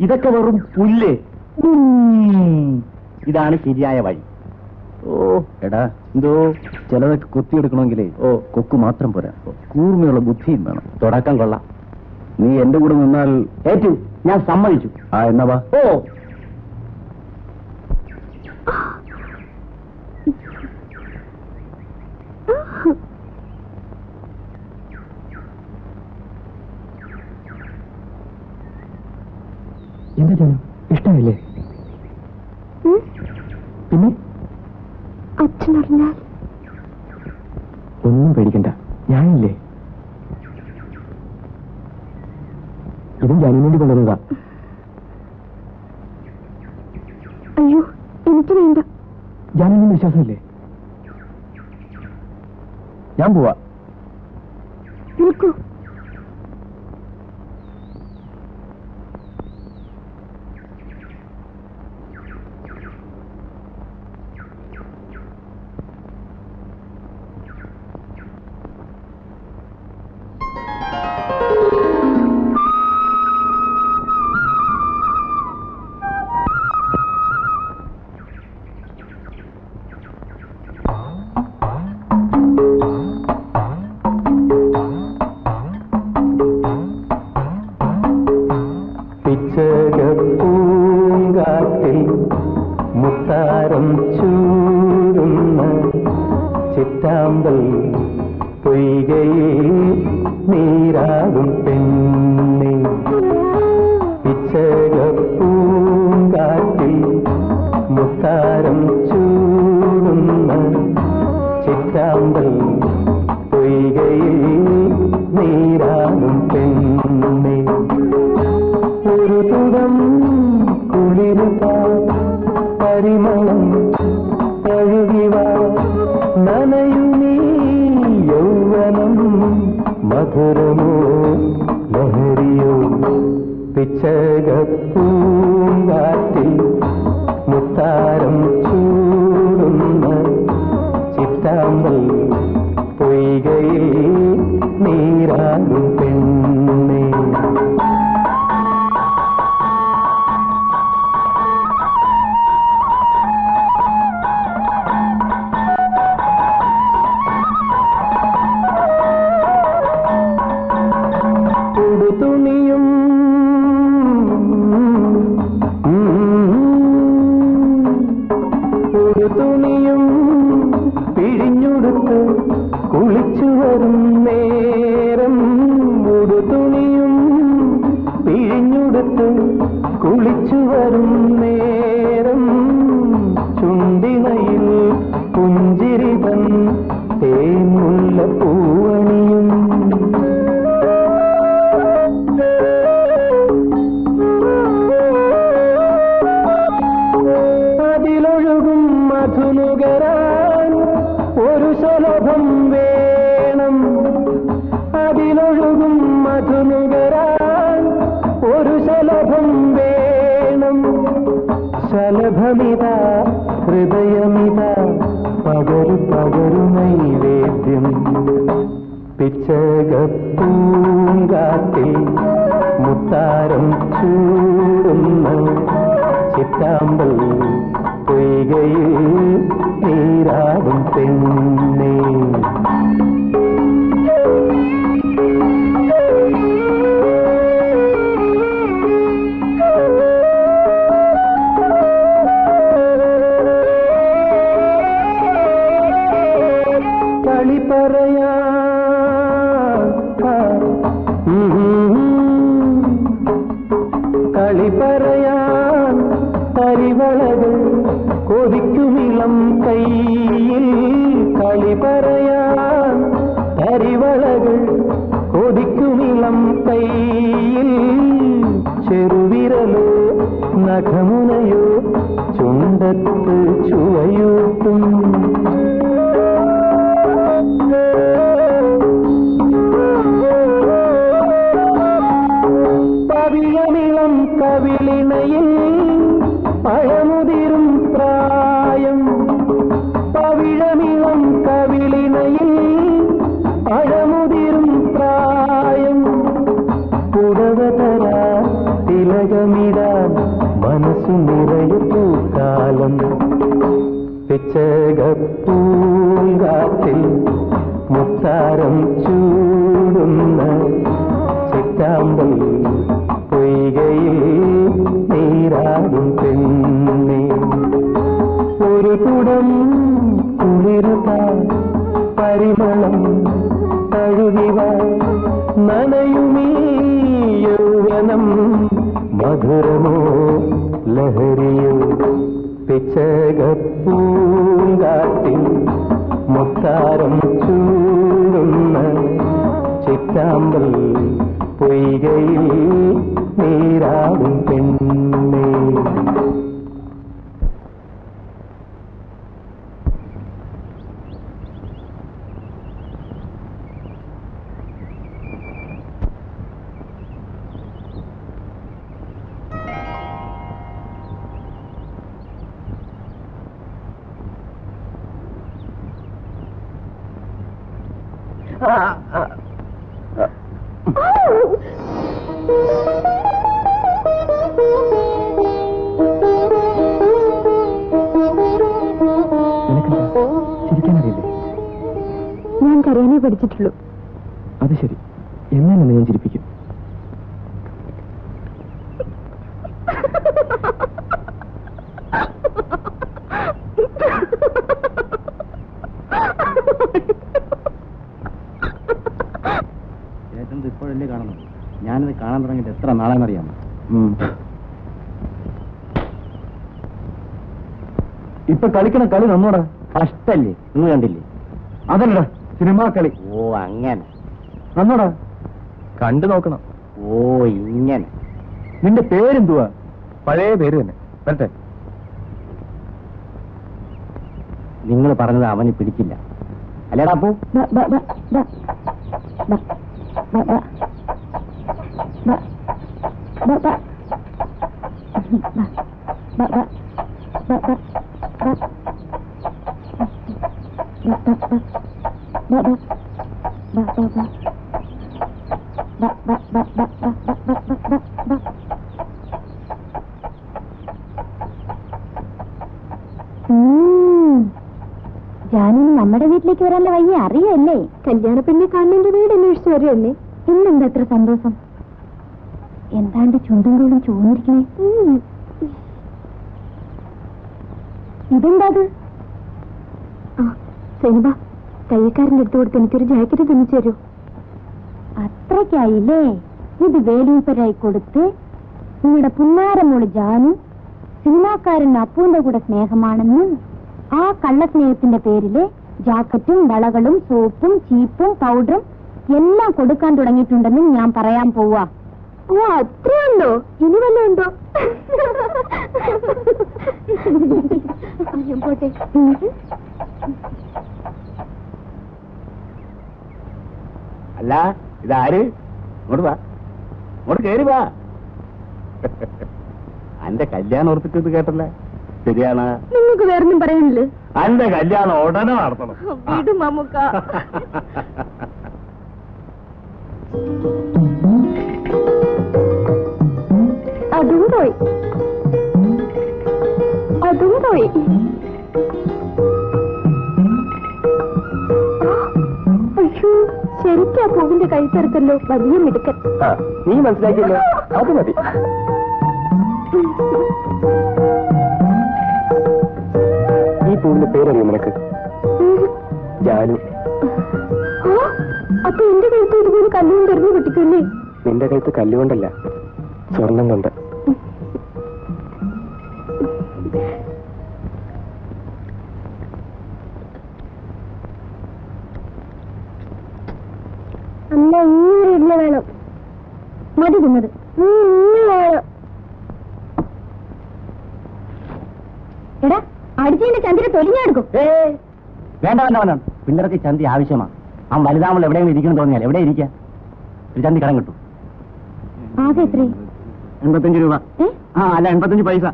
ഇതൊക്കെ വെറും പുല്ല്. ഇതാണ് ശരിയായ വഴി. ഓ എടാ, എന്തോ ചിലതൊക്കെ കുത്തിയെടുക്കണമെങ്കിലേ കൊക്ക് മാത്രം പോരാ, കൂർമ്മയുള്ള ബുദ്ധിയും വേണം. തുടക്കം കൊള്ളാം. നീ എന്റെ കൂടെ നിന്നാൽ ഏറ്റു. ഞാൻ സമ്മതിച്ചു. എന്നാ വാ. ഓ എന്താ ജനം, ഇഷ്ടമില്ലേ? പിന്നെ അച്ഛനറിഞ്ഞാൽ? ഒന്നും പേടിക്കണ്ട, ഞാനില്ലേ. ഇതും ജാനും വേണ്ടി കൊണ്ടുവന്നതാ. അയ്യോ, എനിക്ക് വേണ്ട. ജാനൊന്നും വിശ്വാസമില്ലേ? ഞാൻ പോവാ. നിൽക്കൂ. പൂങ്കാറ്റിൽ മുത്താരം ചൂടുന്ന ചിറ്റാമ്പൽ പൊയ്കയിൽ നീരാകും പെണ്ണെ. പൂങ്കാറ്റിൽ മുത്താരം ചൂടുന്ന ചിറ്റാമ്പൽ പൊയ്കയിൽ നീരാകും പെണ്ണെ. ഒരു തുടം കുളിരുക പരിമളം തഴുകിവ നനയുനീ യൗവനം മധുരമോ ലഹരിയോ. പിച്ചകപ്പൂങ്കാറ്റിൽ മുത്താരം ചൂടുന്ന ചിറ്റാമ്പൽ പൊയ്കയിൽ നീരാകും പെണ്ണെ. തുണിയും തുണിയും പിഴിഞ്ഞുടുത്ത് കുളിച്ചു വരും നേരം. തുണിയും പിഴിഞ്ഞുടുത്ത് കുളിച്ചു വരും നേരം. ചുണ്ടിനയിൽ പുഞ്ചിരിതൻ തേമുള്ള പൂവണിയും. അതിലൊഴുകും മധുനുകരാൻ ഒരു ശലഭം വേണം. അതിലൊഴുകും മധുനുകരാൻ ഒരു ശലഭം വേണം. ശലഭമിതാ ഹൃദയമിതാ പകരു പകരു നൈവേദ്യം. പിച്ചകപ്പൂങ്കാട്ടിൽ മുത്താരം ചൂടുന്ന ചിറ്റാമ്പൽ പൊയ്കയിൽ നീരാടും പെണ്ണേ. കളി പറയാ കളി പറയാൻ പരിവളകൾ കൊതിക്കുമിളം കൈയിൽ. കളി പറയാൻ പരിവളകൾ കൊതിക്കുമിളം കൈയിൽ. ചെറുവിരലോ നഖമുനയോ ചുണ്ടത്ത് ചുവയൂട്ടും. പവിഴമിളം കവിളിണയിൽ പഴമുതിരും പ്രായം. പവിഴമിളം കവിളിണയിൽ പഴമുതിരും പ്രായം. പുടവ തരാൻ തിലകമിടാൻ മനസ്സു നിറയെ പൂക്കാലം. പിച്ചകപ്പൂങ്കാറ്റിൽ മുത്താരം ചൂടുന്ന ചിറ്റാമ്പൽ പൊയ്കയിൽ നീരാടും പെണ്ണേ. ഒരു കുടം കുളിരുതാ പരിമളം തഴുകിവ നനയുമീ യൗവനം. മധുരമോ ലഹരിയോ പിച്ചകപ്പൂങ്കാട്ടിൽ മുത്താരം ചൂടുന്ന ചിറ്റാമ്പൽ പൊയ്കയിൽ നീരാടും പെണ്ണേ. ചിരിക്കാനറിയില്ലേ? ഞാൻ കരയാനേ പഠിച്ചിട്ടുള്ളൂ. അത് ശരി, എന്നാലും ഞാൻ ചിരിപ്പിക്കും. ചേട്ടൻ ഇപ്പോഴല്ലേ കാണണം. ഞാനിത് കാണാൻ തുടങ്ങിയിട്ട് എത്ര നാളെന്നറിയാമോ? ഇപ്പൊ കളിക്കണ കളി നമ്മോടാ കഷ്ടല്ലേ, നിങ്ങൾ കണ്ടില്ലേ? അതല്ലടാ സിനിമാ കളി. ഓ അങ്ങനെ നമ്മോടാ കണ്ടു നോക്കണം. ഓ ഇങ്ങനെ. നിന്റെ പേരെന്തുവാ? പഴയ പേര് തന്നെ. വരട്ടെ. നിങ്ങൾ പറഞ്ഞത് അവന് പിടിക്കില്ല അല്ലേടാ അപ്പു? ജാനുവിന് നമ്മുടെ വീട്ടിലേക്ക് വരാനുള്ള വയ്യ അറിയല്ലേ? കല്യാണ പെണ്ണെ കാണുന്നതിന്റെ വീട് അന്വേഷിച്ചു വരുമല്ലേ? ഇന്നെന്താ അത്ര സന്തോഷം? എന്താണ്ട് ചുണ്ടും തോളും ചോദിരിക്കണേ. ഇതെന്താ? സൈനബ, തയ്യക്കാരൻ്റെ അടുത്ത് കൊടുത്ത് എനിക്കൊരു ജാക്കറ്റ് തുന്നിച്ചു തരൂ. അത്രയ്ക്കായില്ലേ? ഇത് വേലൂപ്പരായി കൊടുത്ത് നിങ്ങളുടെ പുന്നാരമോള് ജാനു സിനിമാക്കാരൻ അപ്പുവിന്റെ കൂടെ സ്നേഹമാണെന്ന് ആ കള്ളസ്നേഹത്തിന്റെ പേരില് ജാക്കറ്റും വളകളും സോപ്പും ചീപ്പും പൗഡറും എല്ലാം കൊടുക്കാൻ തുടങ്ങിയിട്ടുണ്ടെന്ന് ഞാൻ പറയാൻ പോവാ. ഓ അത്രയുണ്ടോ? ഇനി വല്ല ഉണ്ടോ? പോട്ടെ. അല്ല ഇതാര്? ഇങ്ങോട്ട് വാ, ഇങ്ങോട്ട് കയറി വാ. അന്റെ കല്യാണം ഓർത്തിട്ട് കേട്ടല്ലേ? ശരിയാണ്. നിങ്ങൾക്ക് വേറൊന്നും പറയാനില്ലേ? അന്റെ കല്യാണം ഉടനെ നടത്തണം. വീടും മമ്മൂക്ക. അതും പോയി, അതും പോയി. അയ്യോ, ശരിക്കാ പൂവിന്റെ കൈ ചേർത്തല്ലോ. വലിയ മിടുക്കൻ. നീ മനസ്സിലാക്കിയല്ലോ, അത് മതി. ഈ പൂവിന്റെ പേരറിയോ നിനക്ക്? ജാനു. അപ്പൊ എന്റെ കഴുത്ത് ഇതുപോലെ കല്ലുകൊണ്ട് എറിഞ്ഞു പൊട്ടിക്കല്ലേ? നിന്റെ കഴുത്ത് കല്ലുകൊണ്ടല്ല, സ്വർണം കൊണ്ട്. അമ്മ ഇന്നൊരു ഇല്ല വേണം. മതി തിന്നത്. വേണം. എടാ, അടിച്ചതിന്റെ ചന്ദ്ര തൊലിഞ്ഞെടുക്കും. വേണ്ട വേണ്ട വേണ്ട, പിള്ളേർക്ക് ചന്തി ആവശ്യമാണ്. ആ വലുതാമൾ എവിടെയെങ്കിലും ഇരിക്കണം തോന്നിയാൽ എവിടെ ഇരിക്കുക? ഒരു ചന്തി കടം കിട്ടും. ആകെ എത്രയും 85 രൂപ. അല്ല 85 പൈസ.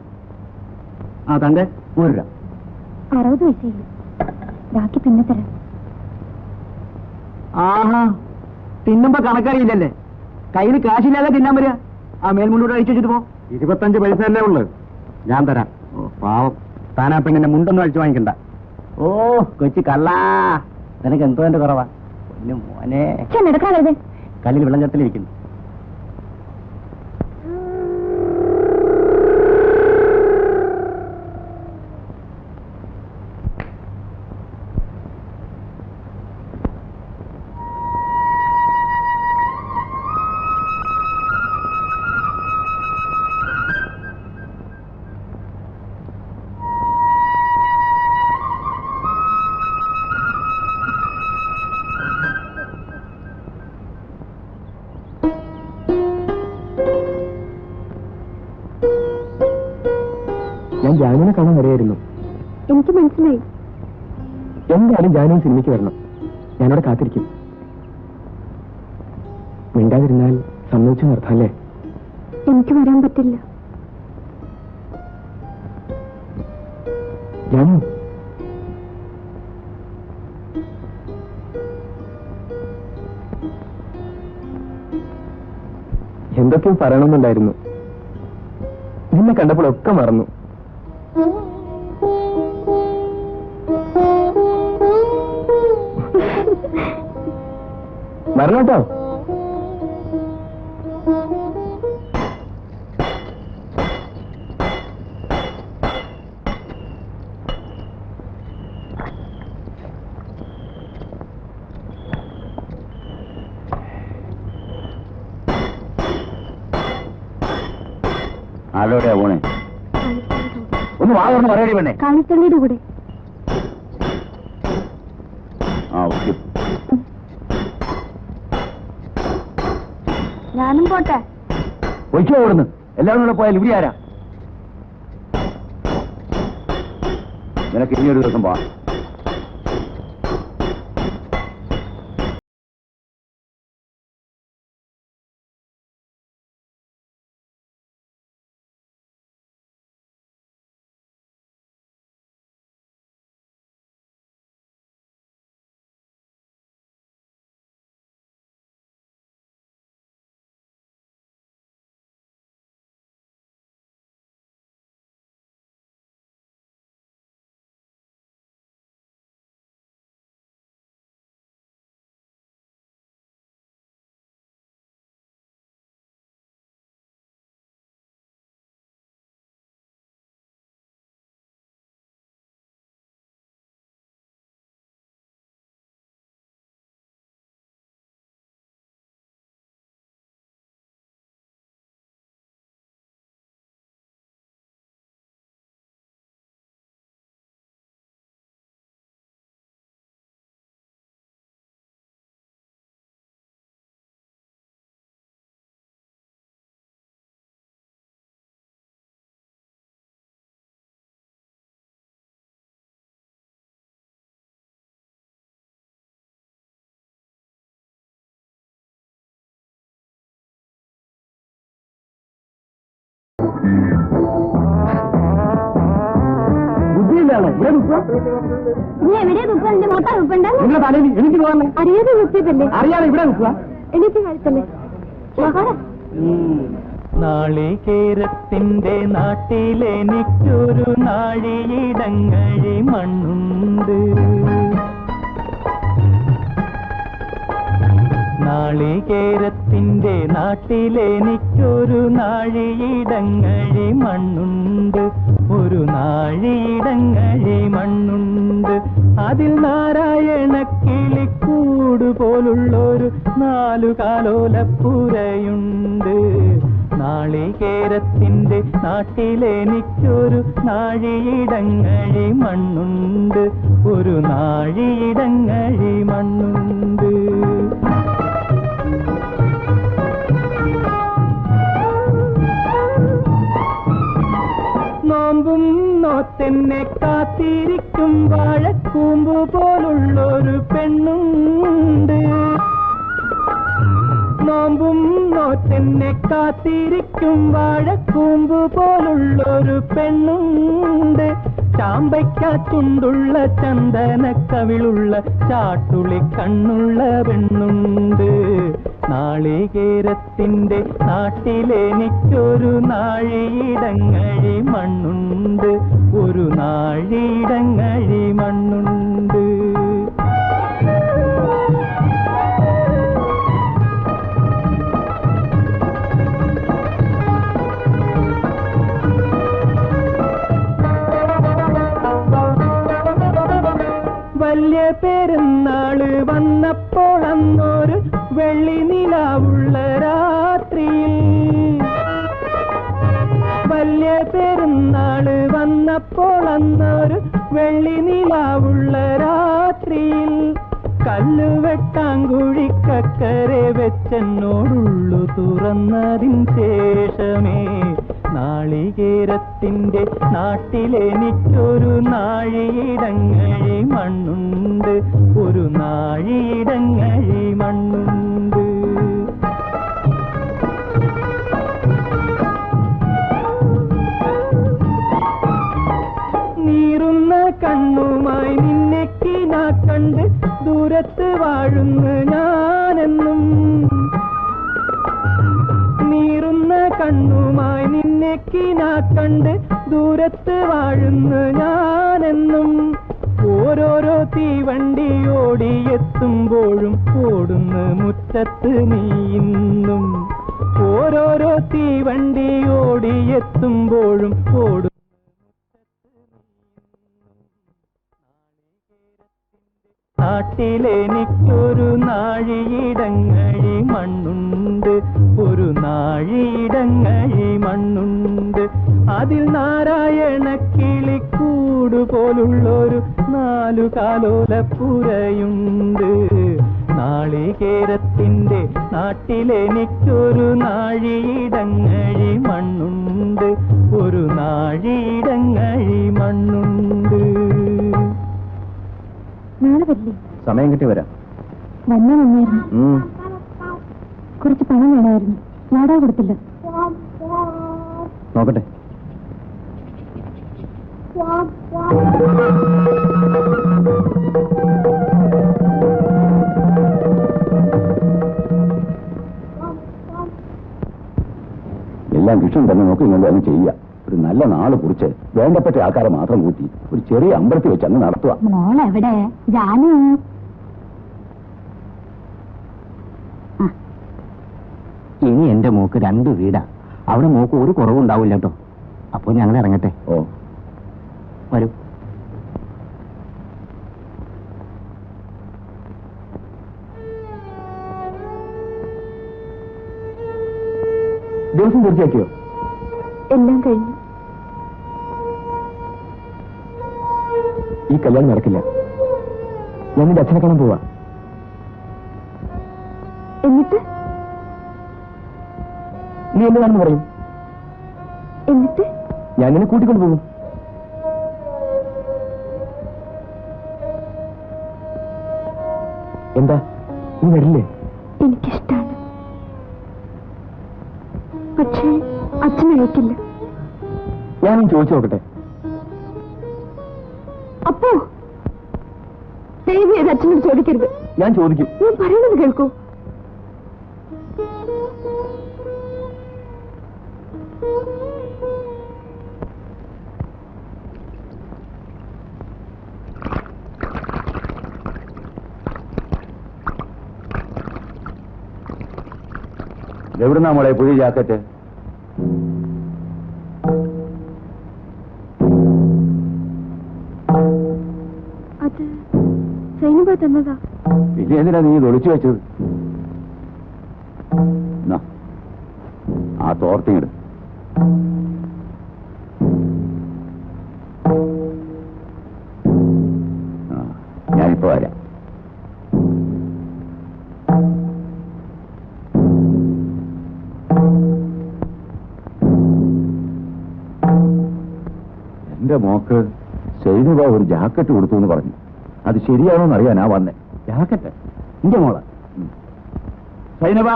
തന്റെ 1 രൂപ. 60 പൈസയില്ല, ബാക്കി പിന്നെ തരാം. ആഹാ, തിന്നുമ്പോ കണക്കറിയില്ലല്ലേ? കയ്യിൽ കാശില്ലാതെ തിന്നാൻ വരിക. ആ മേൽമുണ്ടൂടെ അഴിച്ചു വെച്ചിട്ട് പോ. 25 പൈസ അല്ലേ ഉള്ളു, ഞാൻ തരാം. പാവം, താനാ പെണ്ണിന്റെ മുണ്ടൊന്നും അഴിച്ചു വാങ്ങിക്കണ്ട. ഓ കൊച്ചു കള്ളാ, നിനക്ക് എന്തോ എന്റെ കുറവാ മോനെ. നടക്കാതെ കല്ലിൽ വെള്ളം ചേർത്തിലിരിക്കുന്നു. ഞാൻ ജാനുവിനെ കാണാൻ വരെയായിരുന്നു. എനിക്ക് മനസ്സിലായി. എന്തായാലും ജാനു സിനിമയ്ക്ക് വരണം. ഞാനവിടെ കാത്തിരിക്കും. മിണ്ടാതിരുന്നാൽ സമ്മതിച്ചു നിർത്താല്ലേ? എനിക്ക് വരാൻ പറ്റില്ല. ജാനു, എന്തൊക്കെയോ പറയണമെന്നുണ്ടായിരുന്നു. നിന്നെ കണ്ടപ്പോഴൊക്കെ മറന്നു. മറന്നോട്ടോ. ആരോടെയാ പോണേ? ഒന്ന് വാങ്ങുന്നു പറയടി പെണ്ണേ. കാണിത്തള്ളിയുടെ കൂടെ. ഓക്കെ, ഞാനും പോട്ടെ. ഒഴിച്ചോ അവിടുന്ന്. എല്ലാവരും കൂടെ പോയാൽ ഇവിടെ ആരാ? നിനക്ക് ഇനിയൊരു ദിവസം പോവാം. ബുദ്ധിയില്ലാണ് ഇവിടെ നിൽക്കുക. നീ എവിടെയാ തുപ്പ? എന്റെ മുഖത്ത തുപ്പണ്ട. നിങ്ങളുടെ തലയിൽ എനിക്ക് പോകാൻ അറിയാതെ കുത്തിയതല്ലേ? അറിയാതെ ഇവിടെ നിൽക്കുക. എനിക്ക് കഴിച്ചല്ലേ? നാളികേരത്തിന്റെ നാട്ടിലെനിക്കൊരു നാഴിയിടങ്ങഴി മണ്ണുണ്ട്. നാളികേരത്തിന്റെ നാട്ടിലെനിക്കൊരു നാഴിയിടങ്ങഴി മണ്ണുണ്ട്. ഒരു നാഴിയിടങ്ങഴി മണ്ണുണ്ട്. അതിൽ നാരായണ കിളിക്കൂട് പോലുള്ളൊരു 4 കാലോലപ്പുരയുണ്ട്. നാളികേരത്തിന്റെ നാട്ടിലെനിക്കൊരു നാഴിയിടങ്ങഴി മണ്ണുണ്ട്. ഒരു നാഴിയിടങ്ങഴി മണ്ണുണ്ട്. നോമ്പും നോത്തെന്നെ കാത്തിരിക്കും വാഴക്കൂമ്പ് പോലുള്ളൊരു പെണ്ണുണ്ട്. നോമ്പും നോത്തെന്നെ കാത്തിരിക്കും വാഴക്കൂമ്പ് പോലുള്ളൊരു പെണ്ണുണ്ട്. ചാമ്പയ്ക്കാത്തുണ്ടുള്ള ചന്ദനക്കവിളുള്ള ചാട്ടുളി കണ്ണുള്ള പെണ്ണുണ്ട്. നാളികേരത്തിന്റെ നാട്ടിലെനിക്കൊരു നാഴിയിടങ്ങഴി മണ്ണുണ്ട്. ഒരു നാഴിയിടങ്ങഴി മണ്ണുണ്ട്. വലിയ പെരുന്നാള് വന്നപ്പോൾ അന്നൊരു വെള്ളി നിലാവുള്ള രാത്രിയിൽ, വലിയ പെരുന്നാള് വന്നപ്പോൾ അന്നൊരു വെള്ളി നിലാവുള്ള രാത്രിയിൽ, കല്ലുവെട്ടാങ്കുഴിക്കക്കരെ വെച്ചെന്നോടുള്ളു തുറന്നതിൻ ശേഷമേ നാളികേരത്തിന്റെ നാട്ടിലെനിക്കൊരു നാഴിയിടങ്ങഴി മണ്ണുണ്ട്. ഒരു നാഴിയിടങ്ങഴി മണ്ണുണ്ട്. നീറുന്ന കണ്ണുമായി നിന്നെ കിനാ കണ്ട് ദൂരത്ത് വാഴുന്നു ഞാനെന്നും. നീറുന്ന കണ്ണുമായി നിന്നെ കിനാ കണ്ട് ദൂരത്ത് വാഴുന്നു ഞാനെന്നും. ഓരോരോ തീവണ്ടി ഓടിയെത്തുമ്പോഴും ഓടുന്ന മുറ്റത്ത് നീ ഇന്നും. ഓരോരോ തീവണ്ടി ഓടിയെത്തുമ്പോഴും ഓടും നാട്ടിലെനിക്കൊരു നാഴിയിടങ്ങഴി മണ്ണുണ്ട്. ഒരു നാഴിയിടങ്ങഴി മണ്ണുണ്ട്. അതിൽ നാരായണ കിളിക്കൂട് പോലുള്ളൊരു 4 കാലോലപ്പുരയുണ്ട്. നാളികേരത്തിന്റെ നാട്ടിലെനിക്കൊരു നാഴിയിടങ്ങഴി മണ്ണുണ്ട്. ഒരു നാഴിയിടങ്ങഴി മണ്ണുണ്ട്. നാളെ വരില്ലേ? സമയം കിട്ടി വരാം. വന്നാ നന്നായിരുന്നു. കുറച്ച് പണം വേണമായിരുന്നു. വാടക കൊടുത്തില്ല. നോക്കട്ടെ. എല്ലാം കൃഷ്ണൻ തന്നെ നോക്കി ഇങ്ങനെ അങ്ങ് ചെയ്യുക. ഒരു നല്ല നാള് കുറിച്ച് വേണ്ടപ്പെട്ട ആൾക്കാരെ മാത്രം കൂട്ടി ഒരു ചെറിയ അമ്പലത്തിൽ വെച്ച് അങ്ങ് നടത്തുക. മോളെവിടെ? ജാനു. ഇനി എന്റെ മോക്ക് 2 വീടാ. അവിടെ മോക്ക് ഒരു കുറവുണ്ടാവില്ല കേട്ടോ. അപ്പൊ ഞങ്ങൾ ഇറങ്ങട്ടെ. ഓ വരൂ. ദിവസം തീർച്ചയാക്കിയോ? എല്ലാം കഴിഞ്ഞു. ഈ കല്യാണം നടക്കില്ല. ഞാൻ നിന്റെ അച്ഛനെ കാണാൻ പോവാ. എന്നിട്ട് നീ എന്താണെന്ന് പറയും. എന്നിട്ട് ഞാൻ നിന്നെ കൂട്ടിക്കൊണ്ട് പോകും. എന്താ നീ വരില്ലേ? എനിക്കിഷ്ടാണ്. പക്ഷേ അച്ഛനയക്കില്ല. ഞാനും ചോദിച്ചു നോക്കട്ടെ. അപ്പോ ദയവ് ചെയ്ത് അച്ഛനോട് ചോദിക്കരുത്. ഞാൻ ചോദിക്കും. ഞാൻ പറയുന്നത് കേൾക്കൂ. എവിടുന്നാ മോളെ പുതിയ ജാക്കറ്റ്? അത് സൈനുബ തന്നതാ. പിന്നെ എന്തിനാ നീ ഇത് ഒളിച്ചു വെച്ചത്? ആ തോർത്തിങ്ങട്. ഞാനിപ്പോ വരാം. എന്റെ മോക്ക് സൈനുബ ഒരു ജാക്കറ്റ് കൊടുത്തു എന്ന് പറഞ്ഞു. അത് ശരിയാണോന്ന് അറിയാനാ വന്നേ. ജാക്കറ്റ്? എന്റെ മോള് സൈനുബ,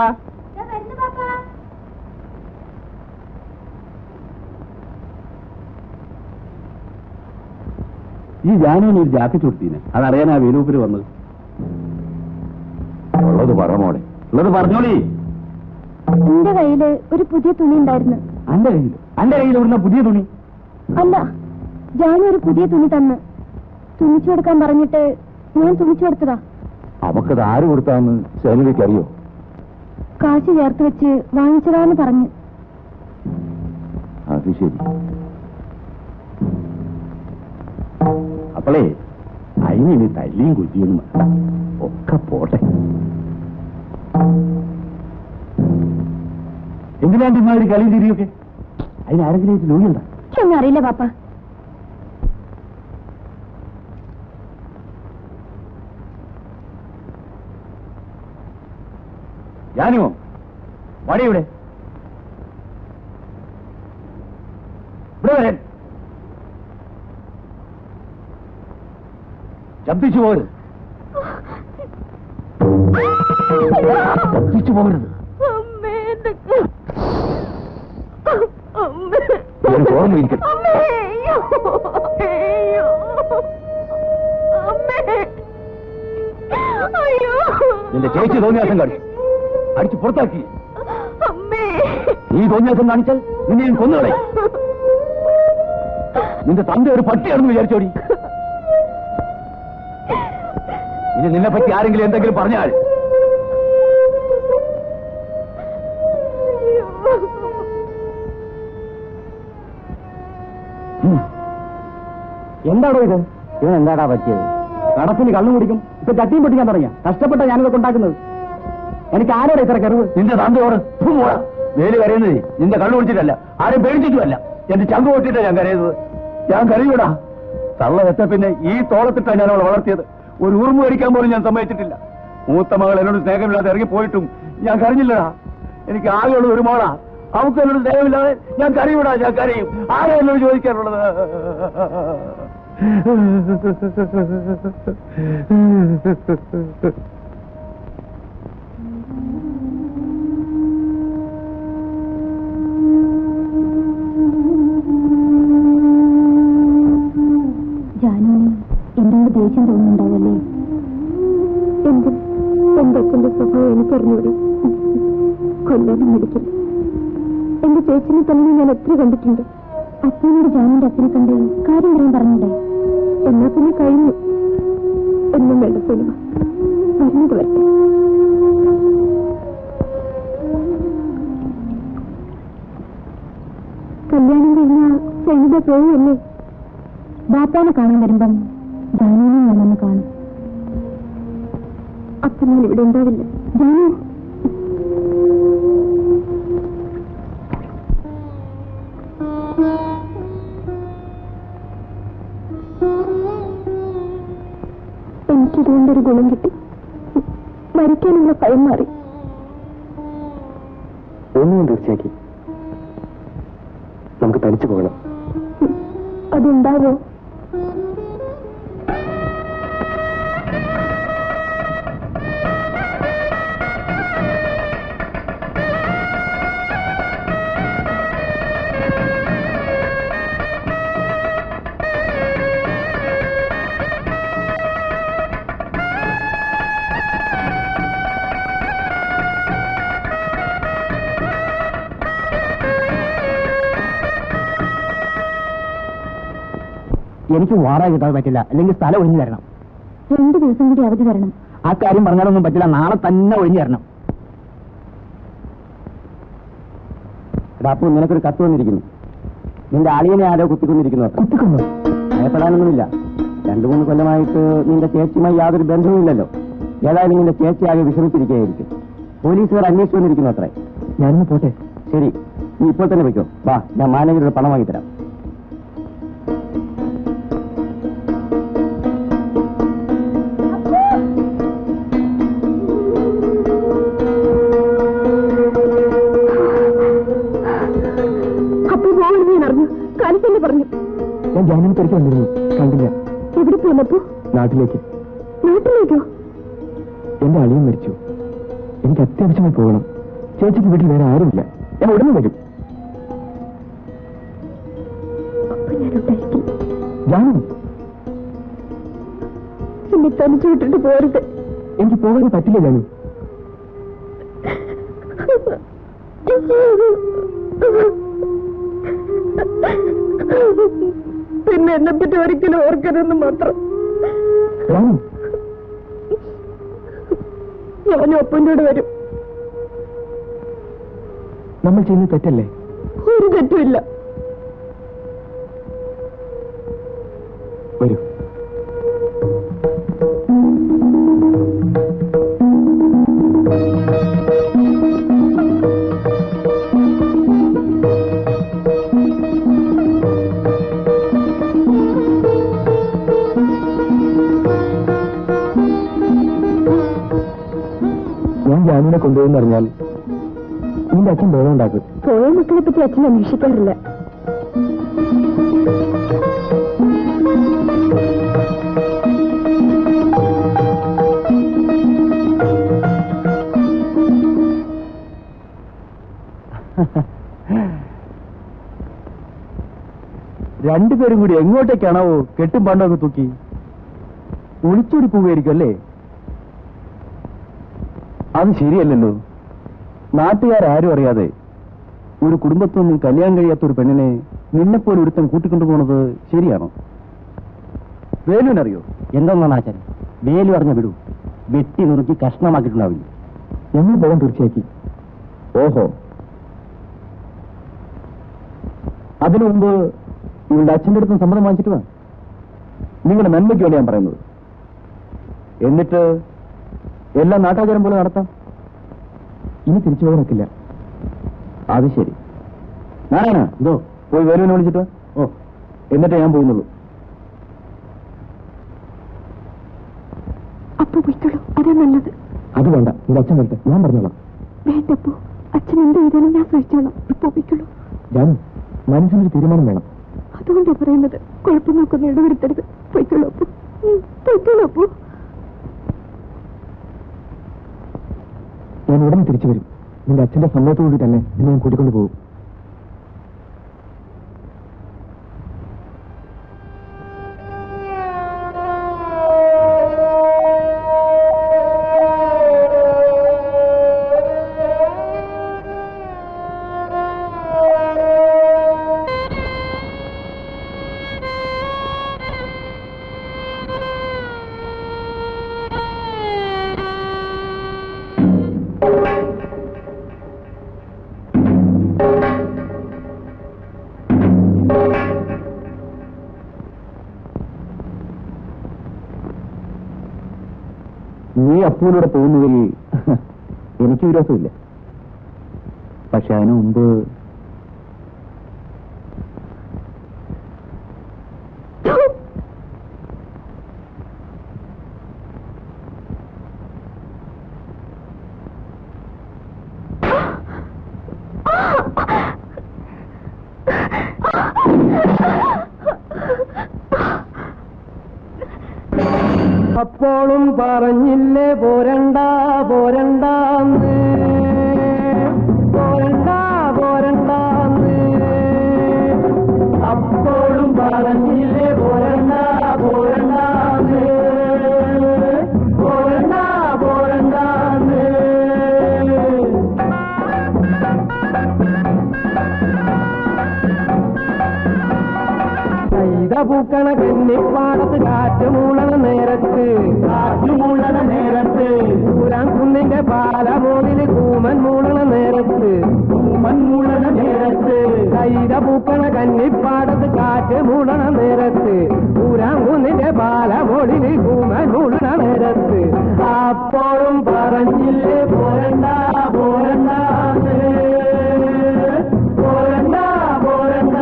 ഈ ജാനുവിന് ഒരു ജാക്കറ്റ് കൊടുത്തീനെ. അതറിയാനാ വേലൂപ്പിൽ വന്നത്. ഉള്ളത് പറമോടെ, ഉള്ളത് പറഞ്ഞോളി. എന്റെ കയ്യില് ഒരു പുതിയ തുണി ഉണ്ടായിരുന്നു. അന്റെ കയ്യിൽ ഇവിടുന്ന പുതിയ തുണി? അല്ല, ജാനു ഒരു പുതിയ തുണി തന്ന് തുണിച്ചു കൊടുക്കാൻ പറഞ്ഞിട്ട് ഞാൻ തുണിച്ചു കൊടുത്തതാ. അവക്കത് ആര് കൊടുത്താന്ന് സൈനുവയ്ക്ക് അറിയോ? കാശ് ചേർത്ത് വെച്ച് വാങ്ങിച്ചതാന്ന് പറഞ്ഞു. അത് ശരി. അപ്പോളേ അതിനി തല്ലിയും കുറ്റിയൊന്നും വേണ്ട, ഒക്കെ പോട്ടെ. എന്തിനാണ്ട് ഇമാതിരി കളിയും തിരിയൊക്കെ? അതിനാരെങ്കിലും ജോലിയുണ്ട? ഒന്നും അറിയില്ല പാപ്പ. ഞാനുമോ വടി ഇവിടെ വരാൻ ശബ്ദിച്ചു പോകരുത്, ശബ്ദിച്ചു പോകരുത്. ഓർമ്മ ഇരിക്കട്ടെ. നിന്റെ ചേച്ചി തോന്നിയാസം കാണിച്ചു, അടിച്ച് പുറത്താക്കി. നീ തോന്നിയാസം കാണിച്ചാൽ നിന്നെ ഞാൻ കൊന്നുകളയും. നിന്റെ തന്റെ ഒരു പട്ടിയാണെന്ന് വിചാരിച്ചോടി. ഇനി നിന്നെ പറ്റി ആരെങ്കിലും എന്തെങ്കിലും പറഞ്ഞാൽ എന്താണോ ഇത്? ഇവൻ എന്താടാ പറ്റിയത്? കടപ്പിന് കണ്ണു കുടിക്കും, ഇപ്പൊ ചട്ടിയും പൊട്ടിക്കാൻ തുടങ്ങിയ. കഷ്ടപ്പെട്ട ഞാനിതൊക്കെ ഉണ്ടാക്കുന്നത്. എനിക്ക് ആരോടെ ഇത്ര കരുവ്? നിന്റെ തന്തയോട് വേല് കരയുന്നത് നിന്റെ കണ്ണു കുടിച്ചിട്ടല്ല, ആരും പേടിച്ചിട്ടുമല്ല. എന്റെ ചങ്ക് പൊട്ടിട്ടാ ഞാൻ കരയുന്നത്. ഞാൻ കരയൂടാ. തള്ള വെച്ച പിന്നെ ഈ തോളത്തിട്ടാ ഞാൻ അവളെ വളർത്തിയത്. ഒരു ഉറുമ്പ് കഴിക്കാൻ പോലും ഞാൻ സമ്മതിച്ചിട്ടില്ല. മൂത്ത മകൾ എന്നോട് സ്നേഹമില്ലാതെ ഇറങ്ങി പോയിട്ടും ഞാൻ കരഞ്ഞില്ലടാ. എനിക്ക് ആകെയുള്ളത് ഒരു മോളാ. അവർക്ക് എന്നോട് സ്നേഹമില്ലാതെ ഞാൻ കരയൂടാ, ഞാൻ കരയും. ആരാ എന്നോട് ചോദിക്കാനുള്ളത്? ജാനുവിന് എന്നോട് ദേഷ്യം തോന്നുന്നുണ്ടാവല്ലേ? എന്റെ അച്ഛന്റെ സ്വഭാവം എനിക്കറിഞ്ഞൂടെ. കൊല്ലാനും മടിക്കില്ല. എന്റെ ചേച്ചിനെ തന്നെ ഞാൻ എത്ര കണ്ടിട്ടുണ്ട്. അച്ഛനോട് ജാനുവിന്റെ അച്ഛനെ കണ്ട് കാര്യം പറയാൻ പറഞ്ഞിട്ടേ. എന്നാ പിന്നെ കഴിഞ്ഞു. എന്നും വേണ്ട സിനിമ പറഞ്ഞത് വരട്ടെ. കല്യാണം കഴിഞ്ഞാൽ സൈനിക പോവുമല്ലേ? ബാപ്പാനെ കാണാൻ വരുമ്പം ജാനുവിനെ ഞാനൊന്ന് കാണും. അപ്പൊ ഞാൻ ഇവിടെ ഉണ്ടാവില്ല. ജാനു, എനിക്കിതുകൊണ്ടൊരു ഗുണം കിട്ടി. മരിക്കാനുള്ള ഭയം മാറി. ഒന്നും തീർച്ചയാക്കി നമുക്ക് തനിച്ചു പോകണം. അതുണ്ടാവോ? എനിക്ക് വാടക കിട്ടാതെ പറ്റില്ല, അല്ലെങ്കിൽ സ്ഥലം ഒഴിഞ്ഞു തരണം. 2 ദിവസം കൂടി അവധി തരണം. ആ കാര്യം പറഞ്ഞാലൊന്നും പറ്റില്ല, നാളെ തന്നെ ഒഴിഞ്ഞു തരണം. അപ്പൊ നിനക്കൊരു കത്ത് വന്നിരിക്കുന്നു. നിന്റെ അളിയനെ ആരോ കുത്തിക്കൊന്നിരിക്കുന്നു. കുത്തിക്കൊന്നു? ഭയപ്പെടാനൊന്നുമില്ല. 2-3 കൊല്ലമായിട്ട് നിന്റെ ചേച്ചിയുമായി യാതൊരു ബന്ധവുമില്ലല്ലോ. ഏതായാലും നിന്റെ ചേച്ചി ആകെ വിഷമിച്ചിരിക്കുകയായിരിക്കും. പോലീസുകാർ അന്വേഷിച്ചു വന്നിരിക്കുന്നു അത്രേ. ഞാനിന്ന് പോട്ടെ. ശരി, നീ ഇപ്പോൾ തന്നെ വയ്ക്കോ. വാ, ഞാൻ മാനേജറുടെ പണം വാങ്ങിത്തരാം. അപ്പൊ പോകണമെന്ന് ഞാൻ അറിഞ്ഞു. കാലിത്തന്നെ പറഞ്ഞു. ഞാൻ ജാമ്യം തിരിച്ചു വന്നിരുന്നു, കണ്ടില്ല. എവിടെ പോന്നപ്പോ? നാട്ടിലേക്ക്. നാട്ടിലേക്കോ? എന്റെ അളിയൻ മരിച്ചു. എനിക്ക് അത്യാവശ്യമായി പോകണം. ചേച്ചിക്ക് വീട്ടിൽ വേറെ ആരുമില്ല. ഞാൻ ഉടനെ വരും. ജാനു, എന്നെ തനിച്ചു വിട്ടിട്ട് പോരുത്. എനിക്ക് പോകാൻ പറ്റില്ല ജാനു. പിന്നെ എന്നെ പറ്റി ഒരിക്കലും ഓർക്കരുതെന്ന് മാത്രം. ജാനു, ഞാനും അപ്പൻ്റെ കൂടെ വരും. നമ്മൾ ചെയ്യുന്നത് തെറ്റല്ലേ? ഒരു തെറ്റുമില്ല. വരൂ. ഞാൻ ജാനുവിനെ കൊണ്ടുപോയെന്ന് അറിഞ്ഞാൽ നിന്റെ അച്ഛൻ ബോധം ഉണ്ടാക്കും. പോയ മക്കളെ പറ്റി അച്ഛൻ അന്വേഷിക്കാറില്ല. രണ്ടുപേരും കൂടി എങ്ങോട്ടേക്കാണോ കെട്ടും പണ്ടൊക്കെ തൂക്കി ഒളിച്ചോടി പോവുകയായിരിക്കും അല്ലേ? അത് ശരിയല്ലല്ലോ. നാട്ടുകാരും അറിയാതെ ഒരു കുടുംബത്തൊന്നും കല്യാണം കഴിയാത്ത ഒരു പെണ്ണിനെ നിന്നെപ്പോലെ ഒരുത്തൻ കൂട്ടിക്കൊണ്ടുപോകുന്നത് ശരിയാണോ? വേലുവിനറിയോ? എന്തെന്നാണ് ആചാരം? വേലു അറിഞ്ഞ വിടൂ, വെട്ടി നുറുക്കി കഷ്ണമാക്കിയിട്ടുണ്ടാവില്ല. ഞങ്ങൾ പോകാൻ തീർച്ചയാക്കി. ഓഹോ, അതിനു മുമ്പ് നിങ്ങളുടെ അച്ഛൻ്റെ അടുത്തും സമ്മതം വാങ്ങിച്ചിട്ട് വേണം. നിങ്ങളുടെ നന്മയ്ക്ക് വേണ്ടി ഞാൻ പറയുന്നത്. എന്നിട്ട് എല്ലാം നാട്ടാചാരം പോലെ നടത്താം. ഇനി തിരിച്ചു പോകാൻ ഒക്കില്ല. അത് ശരി. നാരായണ, എന്തോ പോയി വേലുവിനെ വിളിച്ചിട്ട് വാ. ഓ, എന്നിട്ടേ ഞാൻ പോകുന്നുള്ളൂ. അപ്പൊ പോയിക്കോളൂ, അതേ നല്ലത്. അത് വേണ്ട, നിന്റെ അച്ഛൻ വരട്ടെ, ഞാൻ പറഞ്ഞോളാം. വേണ്ടപ്പോ അച്ഛൻ എന്ത് ചെയ്താലും ഞാൻ സഹിച്ചോളാം. ഇപ്പൊ പോയിക്കോളൂ. ജാനു, മനസ്സിനൊരു തീരുമാനം വേണം. അതുകൊണ്ടാ പറയുന്നത്, കുഴപ്പം നോക്കൊന്നും ഇടവരുത്തരുത്. പോയിക്കോളൂ അപ്പോ, പോയിക്കോളൂ അപ്പോ. ഞാൻ ഉടനെ തിരിച്ചു വരും. നിന്റെ അച്ഛന്റെ സമ്മതത്തോടുകൂടി തന്നെ എന്നെ ഞാൻ കൂട്ടിക്കൊണ്ടു പോകും. നീ അപ്പൂനോടെ പോകുന്നതിൽ എനിക്ക് വിരോധമില്ല. പക്ഷെ അതിനു മുമ്പ് അപ്പോഴും പറഞ്ഞില്ലേ പോരണ്ട പോരണ്ടാന്ന്, പോരണ്ട പോരണ്ടാന്ന്. അപ്പോഴും പറഞ്ഞില്ലേ പോരണ്ട പോരണ്ടാന്ന്, പോരണ്ട പോരണ്ടാന്ന്. പൂക്കണ കന്നിപ്പാടത്ത് കാറ്റുമൂളണ നേരത്ത് ഊരാൻ കുന്നിന്റെ പാലമോതില് കൂമൻ മൂളണ നേരത്ത് കൈത പൂക്കണ കന്നിപ്പാടത്ത് കാറ്റ് മൂളണ നേരത്ത് ഊരാൻ കുന്നിന്റെ പാലമോതില് കൂമൻ മൂളണ നേരത്ത് അപ്പോഴും പറഞ്ഞില്ലേ പോരണ്ട പോരണ്ട പോരണ്ട പോരണ്ട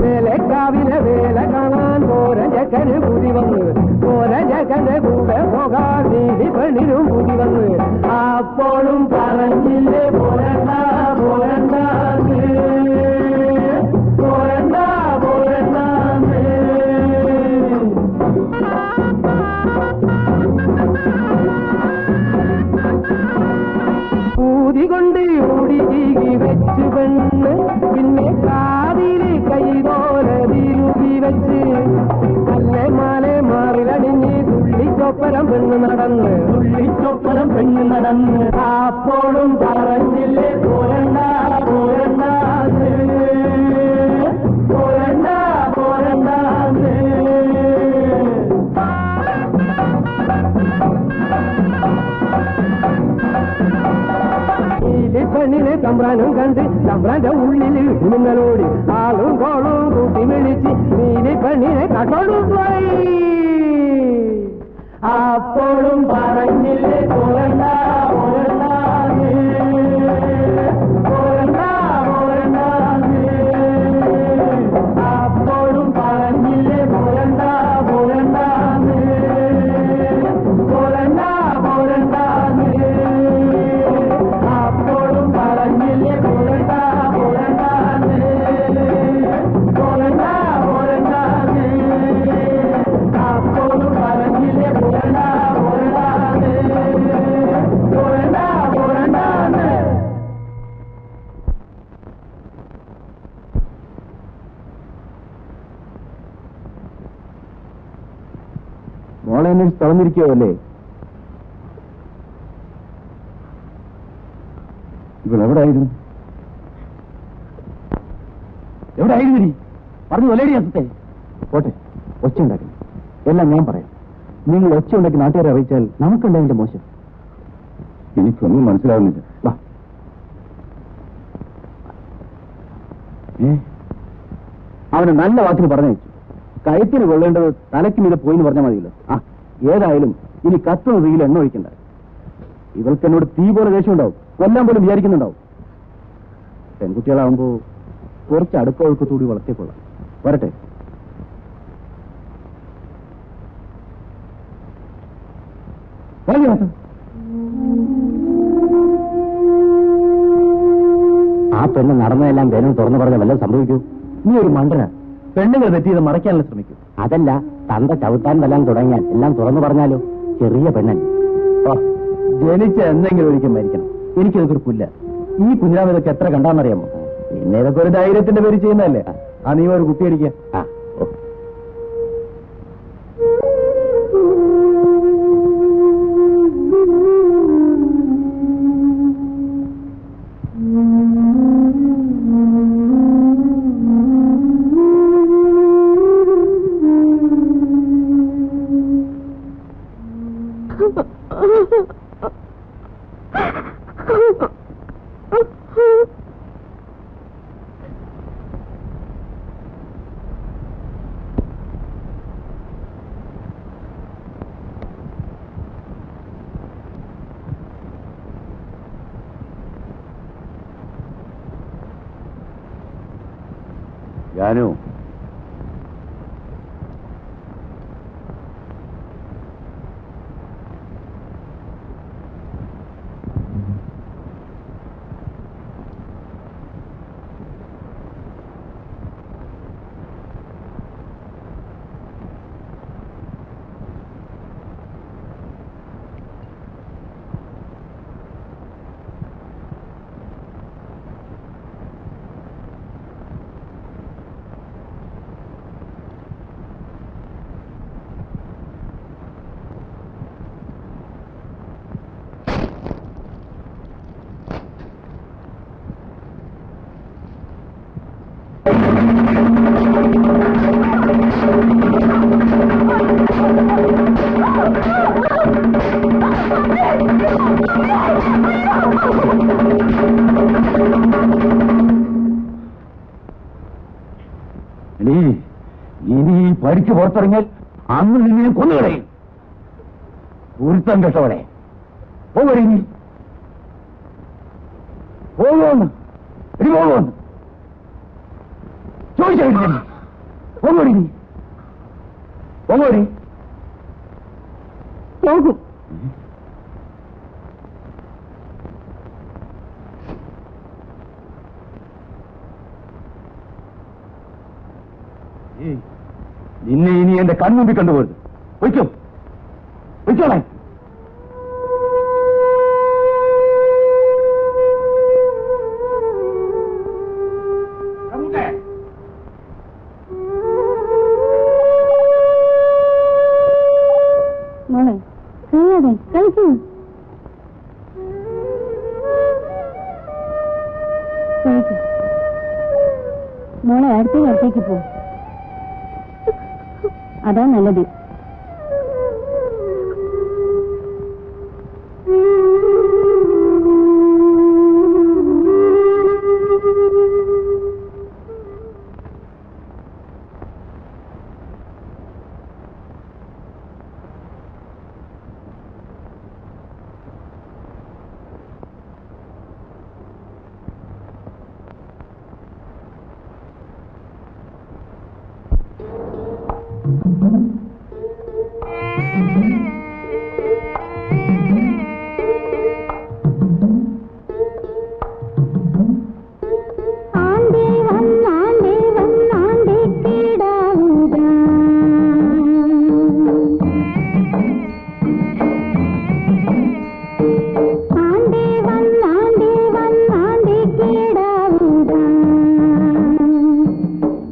വേലക്കാവിലെ വേല കാണാൻ പോരജക്കന് പുതി വന്ന് പോരജക്കന്റെ കൂടെ പോകാൻ നീതി പെണ്ണിനും പുതി വന്ന് അപ്പോഴും പറഞ്ഞില്ലേ പോരണ്ട പോരണ്ട പോരണ്ട പോരണ്ട ൂതി കൊണ്ട് ഓടി ചീകി വെച്ച് പെണ്ണ് പിന്നെ കാതില് കൈതോല തിരുകി വെച്ച് അല്ലെ മാലെ മാറിലടിഞ്ഞ് തുള്ളിച്ചൊപ്പരം പെണ്ണ് നടന്ന് അപ്പോഴും പറഞ്ഞില്ലേ പോരണ്ട പോരണ്ട പോരണ്ട പോരണ്ട പെണ്ണിനെ തമ്പ്രാനും കണ്ട് തമ്പ്രാന്റെ ഉള്ളിൽ ഇടുന്നലോടി ആളും കോളും കൂട്ടി വിളിച്ച് നീലി പെണ്ണിനെ കട്ടോടും പോയി അപ്പോഴും പറഞ്ഞില്ലേ പോരണ്ട പോരണ്ട പോരണ്ട പോരണ്ട അപ്പോഴും പറഞ്ഞില്ലേ പോരണ്ട പോരണ്ട പോരണ്ട പോരണ്ട അപ്പോഴും പറഞ്ഞില്ലേ പോരണ്ട പോരണ്ട പോരണ്ട പോരണ്ട അപ്പോഴും പറഞ്ഞില്ലേ പോരണ്ട പോരണ്ട പോരണ്ട പോരണ്ട മോളെ എന്നെ തളർന്നിരിക്കുകയല്ലേ? ഇവളെവിടായിരുന്നു? എവിടെയായിരുന്നു നീ? പറഞ്ഞു കൊല്ലേടി അസത്തെ. പോട്ടെ, ഒച്ച ഉണ്ടാക്കി എല്ലാം ഞാൻ പറയാം. നിങ്ങൾ ഒച്ച ഉണ്ടാക്കി നാട്ടുകാരെ അറിയിച്ചാൽ നമുക്കുണ്ടായതിന്റെ മോശം. എനിക്കൊന്നും മനസ്സിലാവുന്നില്ല. വാ. അവന് നല്ല വാക്കിന് പറഞ്ഞു വെച്ചു. കഴുത്തിന് കൊള്ളേണ്ടത് തലയ്ക്ക് മീതെ പോയിന്ന് പറഞ്ഞാൽ മതിയല്ലോ. ഏതായാലും ഇനി കത്തുന്ന തീയിൽ എണ്ണ ഒഴിക്കണ്ട. ഇവൾക്ക് എന്നോട് തീ പോലെ ദേഷ്യം ഉണ്ടാവും, കൊല്ലാൻ പോലും വിചാരിക്കുന്നുണ്ടാവും. പെൺകുട്ടികളാവുമ്പോ കുറച്ച് അടുക്കൊഴുക്കത്തൂടി വളർത്തിക്കൊള്ളാം. വരട്ടെ. ആ പെണ്ണ് നടന്നതെല്ലാം വേണം തുറന്നു പറഞ്ഞ വല്ലതും സംഭവിക്കൂ. നീ ഒരു മണ്ടന. പെണ്ണുങ്ങൾ തെറ്റിയത് മറയ്ക്കാനുള്ള ശ്രമിക്കും. അതല്ല, തന്ത ചവിട്ടാൻ വല്ലാൻ തുടങ്ങിയാൽ എല്ലാം തുറന്നു പറഞ്ഞാലോ? ചെറിയ പെണ്ണൻ. ജനിച്ച എന്തെങ്കിലും ഒരിക്കൽ മരിക്കണം. എനിക്കിതൊക്കെ ഒരു പുല്ല. ഈ കുഞ്ഞാവ് ഇതൊക്കെ എത്ര കണ്ടാന്നറിയാമോ? പിന്നെ ഇതൊക്കെ ഒരു ധൈര്യത്തിന്റെ പേര് ചെയ്യുന്നതല്ലേ. നീ ഒരു കുപ്പിയടിക്കുക. ജാനു, വഴിക്ക് പുറത്തിറങ്ങിയാൽ അന്ന് നിന്നെ കൊന്നുകളയും. ഒരുത്തം കെട്ടവളെ പോകടി നീ, പോകുമെന്ന് ഇനി പോകുമെന്ന് ചോദിച്ചു. പോകടി നീ, പോകടി. പോകും. നിന്നെ ഇനി എന്റെ കൺമുമ്പിൽ കണ്ടുപോരുത്. വയ്ക്കോ വയ്ക്കോളെ. മോളെ കഴിയാതെ കളിക്കൂ. കഴിക്കൂ മോളെ. അടുത്തേക്ക് പോ, അതാ നല്ലത്.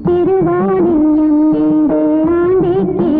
തിരുവാണിയമ്മയുടെ ആണ്ടിക്ക്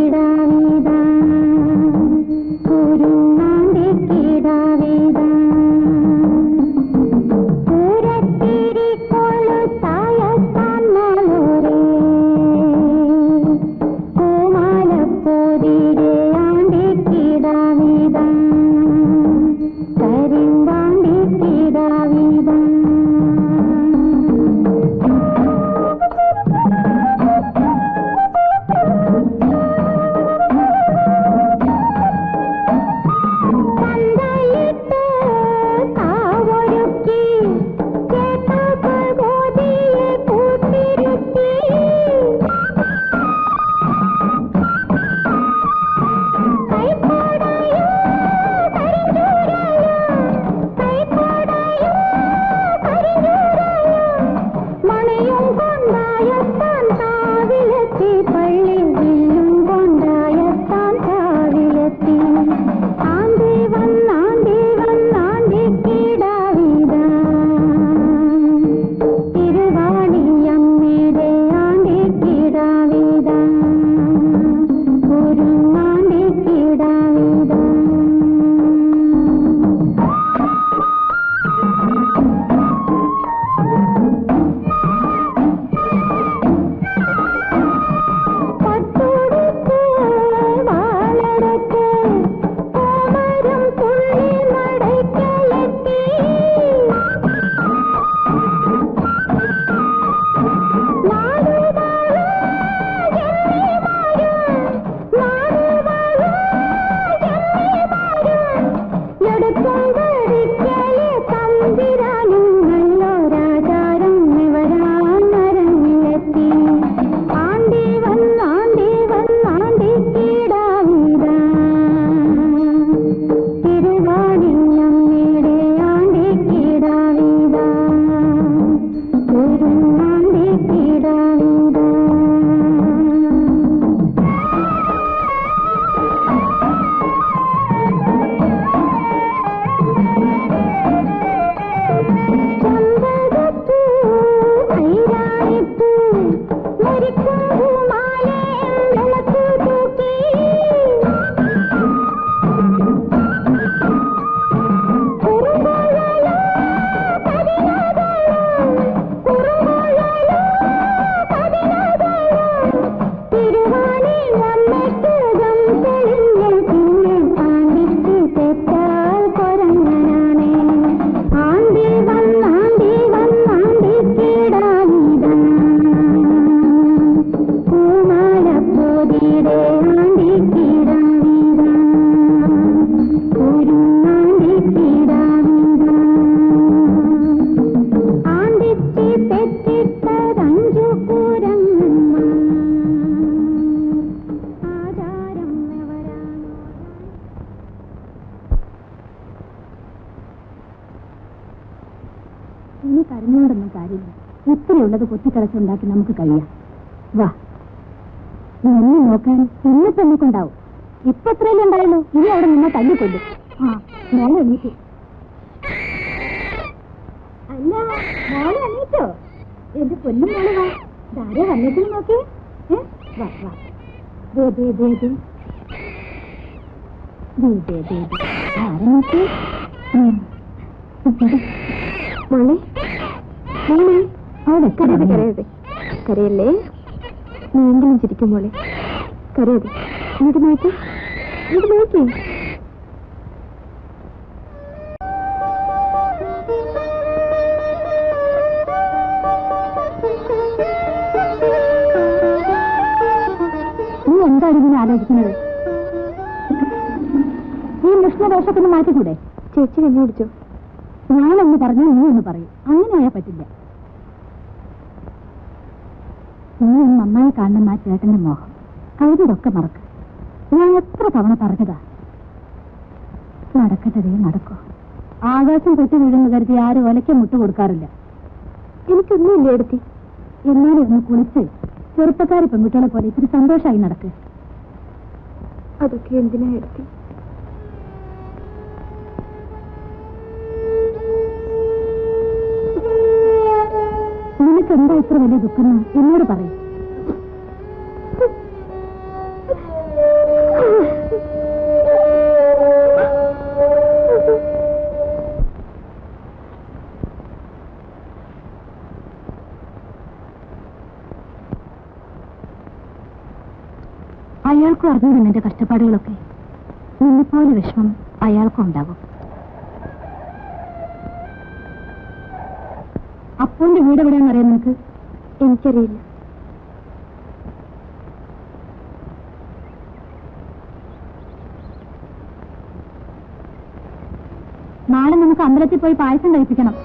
ഇനി കരഞ്ഞുകൊണ്ടൊന്നും കാര്യമില്ല. ഇത്രയുള്ളത് കൊത്തിക്കളച്ചുണ്ടാക്കി നമുക്ക് കഴിയാം. വാ, എന്നെ നോക്കാൻ ഇന്നിപ്പോ നമുക്കുണ്ടാവും. ഇപ്പൊ എത്രയല്ലേ ഉണ്ടായുള്ളൂ? ഇനി അവിടെ നിന്നെ തല്ലിക്കൊല്ലും. ആ, മോളെ എണീറ്റു. അല്ല, മോളെ എണീറ്റോ? എന്റെ പൊന്നും മോളെ വാ. ധാര വന്നിട്ട് നോക്കി. വാ വാ. ദേ ദേ ദേ ദേ ദേ ദേ ദേ ദേ. ധാര നോക്കി. മോളെ മോളെ, അവിടെ കരയരുത് കരയരുത്. കരയല്ലേ, നീയെങ്കിലും ചിരിക്കും മോളെ. കരയരുത്. ഇങ്ങോട്ട് നോക്കി, ഇങ്ങോട്ട് നോക്കി. നീ എന്താണ് ഇതിനെ ആലോചിക്കുന്നത്? ഈ മുഷ്ണദോഷത്തിന് മാറ്റിക്കൂടെ? ചേച്ചി എന്നെ കുടിച്ചോ? ഞാനൊന്ന് പറഞ്ഞു, നീ ഒന്ന് പറയും. അങ്ങനെയായാൽ പറ്റില്ല. നീ നന്നായി കാണുന്ന ആ ചേട്ടന്റെ മോഹം കഴുതിയൊക്കെ മറക്ക്. ഞാൻ എത്ര തവണ പറഞ്ഞതാ. നടക്കട്ടതേ നടക്കോ. ആകാശം പൊട്ടി വീഴുന്ന കരുതി ആരും ഒലയ്ക്ക് മുട്ട് കൊടുക്കാറില്ല. എനിക്കൊന്നുമില്ല എടുത്തി. എന്നാലും ഒന്ന് കുളിച്ച് ചെറുപ്പക്കാരി പെൺകുട്ടികളെ പോലെ ഇത്തിരി സന്തോഷമായി നടക്ക്. അതൊക്കെ എന്തിനാ എടുത്തി? നിനക്കെന്താ ഇത്ര വലിയ ദുഃഖം എന്നോട് പറയും. അയാൾക്കും അറിഞ്ഞു നിന്റെ കഷ്ടപ്പാടുകളൊക്കെ. നിന്നെപ്പോലെ വിഷമം അയാൾക്കും ഉണ്ടാകും. അപ്പൂന്റെ വീട് എവിടെയാണെന്നറിയാം നിനക്ക്? എനിക്കറിയില്ല. നാളെ നമുക്ക് അമ്പലത്തിൽ പോയി പായസം കഴിപ്പിക്കണം.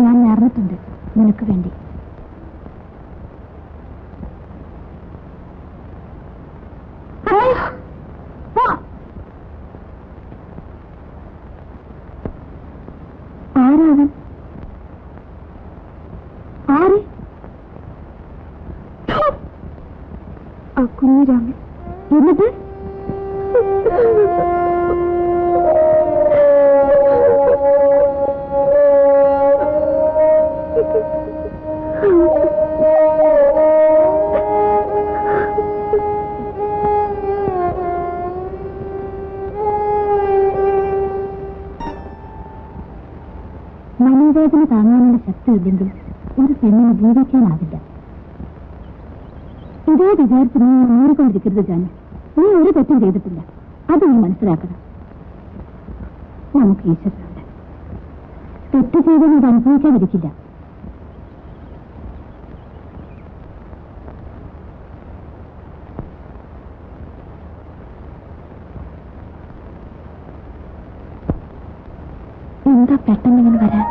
ഞാൻ നേർന്നിട്ടുണ്ട് നിനക്ക് വേണ്ടി. ആരാവൻ? ആര്? ആ കുഞ്ഞിരാമൻ. എന്നിട്ട് മനോവേദന താങ്ങാനുള്ള ശക്തി ഇല്ലെങ്കിൽ ഒരു പെണ്ണിന് ജീവിക്കാനാവില്ല. ഇതേ വിചാരിച്ച് നീ മൂറിക്കൊണ്ടിരിക്കരുത് ജാനു. നീ ഒരു തെറ്റും ചെയ്തിട്ടില്ല. അത് നീ മനസ്സിലാക്കണം. നമുക്ക് ഈശ്വരനുണ്ട്. തെറ്റ് ചെയ്തത് ഇത് അനുഭവിക്കാതിരിക്കില്ല. എന്താ പെട്ടെന്നിങ്ങനെ വരാൻ?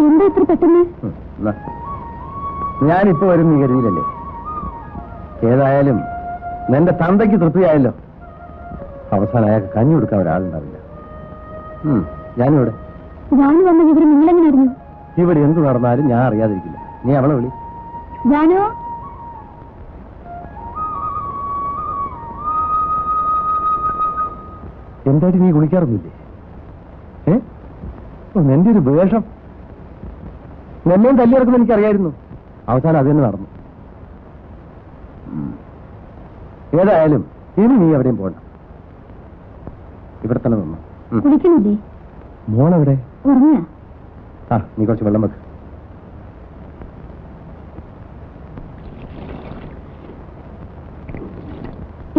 എന്താ ഇത്ര പെട്ടെന്ന്? ഞാനിപ്പോ വരും നീ കരുതിയില്ലല്ലേ? ഏതായാലും നിന്റെ തന്തയ്ക്ക് തൃപ്തിയായല്ലോ. അവസാനം അയാൾക്ക് കഞ്ഞി കൊടുക്കാൻ ഒരാളുണ്ടാവില്ല. ഞാനിവിടെ. ജാനു വന്ന വിവരം നിങ്ങളെങ്ങനെ അറിഞ്ഞു? ഇവിടെ എന്ത് നടന്നാലും ഞാൻ അറിയാതിരിക്കില്ല. നീ അവളെ വിളി. ജാനു, എന്തായിട്ട് നീ കുളിക്കാറൊന്നുമില്ലേ? നിന്റെ ഒരു വേഷം. എന്നെയും തല്ലിയിറക്കുന്ന എനിക്കറിയായിരുന്നു. അവസാനം അത് തന്നെ നടന്നു. ഏതായാലും ഇനി നീ എവിടെയും പോകണ്ട. ഇവിടെ തന്നെ നിന്നു. കുളിക്കണില്ലേ? മോളെവിടെ? ഉറങ്ങിയ? ആ, നീ കുറച്ച് വെള്ളം വെക്ക്.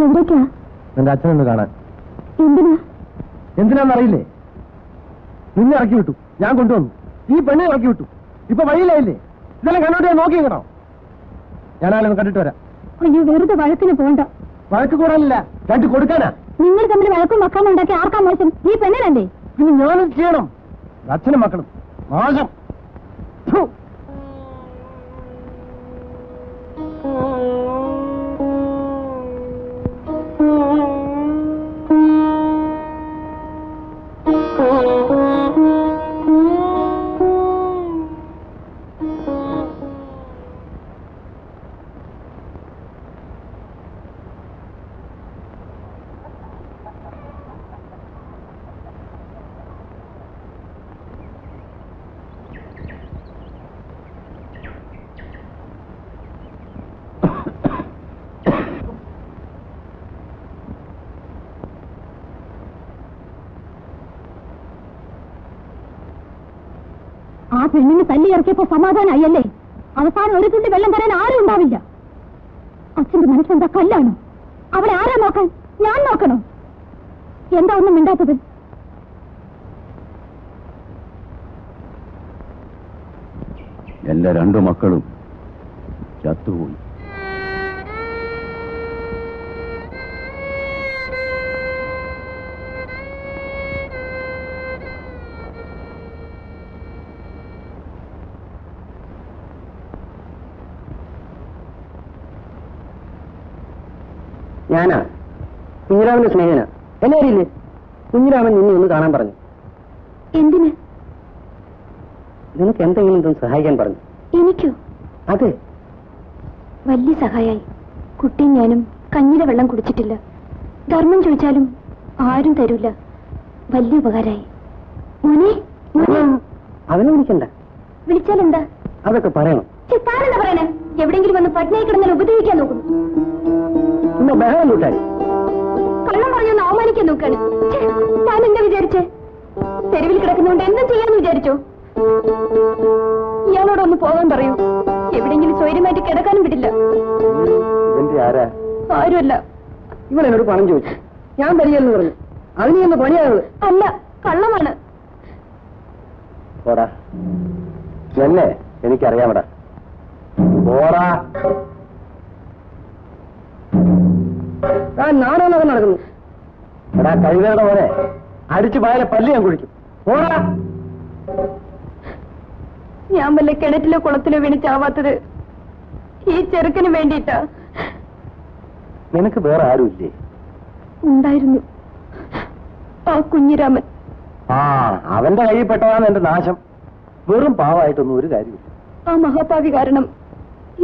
എവിടേക്കാ? നിന്റെ അച്ഛനൊന്ന് കാണാൻ. എന്തിനാ? എന്തിനാന്നറിയില്ലേ? നിന്നെ ഇറക്കി വിട്ടു, ഞാൻ കൊണ്ടുവന്നു. ഈ പെണ്ണെ ഇറക്കി വിട്ടു. ഇപ്പൊ വഴിയിലായില്ലേ? ഇതെല്ലാം കണ്ടോട്ട് ഞാൻ നോക്കിയിങ്ങണോ? ഞാനാളൊന്ന് കണ്ടിട്ട് വരാം. അയ്യോ, വെറുതെ വഴക്കിന് പോണ്ട. വഴക്ക് കൂടാനില്ല, കണ്ടു കൊടുക്കാനാ. നിങ്ങൾ തമ്മിൽ വഴക്കും മക്കളും ഉണ്ടാക്കി ആർക്കാ മോശം? ഈ പെണ്ണിനല്ലേ? പിന്നെ ഞാനും ചെയ്യണം. അച്ഛനും മക്കളും മോശം. പെണ്ണിന് തല്ലി ഇറക്കിയപ്പോ സമാധാനമായല്ലേ? അവസാനം ഒരു തുള്ളി വെള്ളം തരാൻ ആരും ഉണ്ടാവില്ല. അച്ഛന്റെ മനസ്സെന്താ കല്ലാണോ? അവളെ ആരാ നോക്കാൻ? ഞാൻ നോക്കണോ? എന്താ ഒന്നും മിണ്ടാത്തത്? എന്റെ രണ്ടു മക്കളും ചത്തുപോയി. ഞാനാ കുഞ്ഞിരാമന്റെ സ്നേഹന. എന്നെ അറിയില്ലേ? കുഞ്ഞിരാമൻ നിന്നെ ഒന്ന് കാണാൻ പറഞ്ഞു. എന്തിന്? നിനക്ക് എന്തെങ്കിലും സഹായിക്കാൻ പറഞ്ഞു. എനിക്കോ? അതെ, വലിയ സഹായായി. കുട്ടിയും ഞാനും കഞ്ഞിയുടെ വെള്ളം കുടിച്ചിട്ടില്ല. ധർമ്മം ചോദിച്ചാലും ആരും തരൂല. വലിയ ഉപകാരായി. മോനെ, അവനെ വിളിക്കണ്ട. വിളിച്ചാലെന്താ? അതൊക്കെ പറയണം. താനെന്താ പറയണേ? എവിടെയെങ്കിലും വന്ന് പട്ടിണി കിടന്നാൽ ഉപദ്രവിക്കാൻ നോക്കുന്നു. ബഹളം കൂട്ടാരി കള്ളം പറഞ്ഞൊന്ന് അവമാനിക്കാൻ നോക്കാണ്. താൻ എന്താ വിചാരിച്ചേ? തെരുവിൽ കിടക്കുന്നോണ്ട് എന്തും ചെയ്യാന്ന് വിചാരിച്ചോ? ഇയാളോടൊന്ന് പോകാൻ പറയൂ. എവിടെയെങ്കിലും സ്വൈര്യമായിട്ട് കിടക്കാനും വിടില്ല. ആരുമല്ല. ഇവളെന്നോട് പണം ചോദിച്ചു, ഞാൻ തരികയെന്ന് പറഞ്ഞു. അതിന് ഒന്ന് പണിയാവുന്നത് അല്ല, കള്ളമാണ്. പോടാ, എന്നെ എനിക്കറിയാമടാ. പോടാ. നാണോന്നൊക്കെ നടക്കുന്നു. എടാ കഴിവേണ്ട പോലെ അടിച്ചു പായലെ പല്ല് ഞാൻ കുഴിക്കും. പോടാ. ഞാൻ വല്ല കിണറ്റിലോ കുളത്തിലോ വീണ് ചാവാത്തത് ഈ ചെറുക്കന് വേണ്ടിയിട്ടാ. നിനക്ക് വേറെ ആരുമില്ലേ? ഉണ്ടായിരുന്നു, ആ കുഞ്ഞിരാമൻ. ആ, അവന്റെ കയ്യിൽ പെട്ടതാണ് എന്റെ നാശം. വെറും പാവായിട്ടൊന്നും ഒരു കാര്യമില്ല. ആ മഹാപാവി കാരണം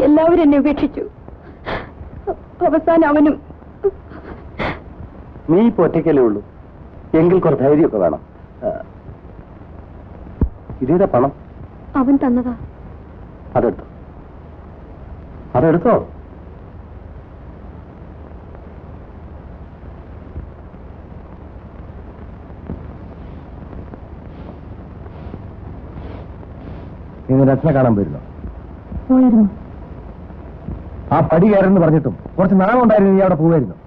എല്ലാവരും എന്നെ ഉപേക്ഷിച്ചു. അവസാനം അവനും. നീ ഇപ്പൊ ഒറ്റയ്ക്കല്ലേ ഉള്ളൂ, എങ്കിൽ കുറച്ച് ധൈര്യമൊക്കെ വേണം. ഇതിന്റെ പണം അവൻ തന്നതാ. അതെടുത്തോ, അതെടുത്തോ. നിങ്ങൾ രത്ന കാണാൻ പോയിരുന്നോ? പോയിരുന്നു. ആ പടി കയറെന്ന് പറഞ്ഞിട്ടും കുറച്ച് നാളം ഉണ്ടായിരുന്നു. നീ അവിടെ പോവായിരുന്നു.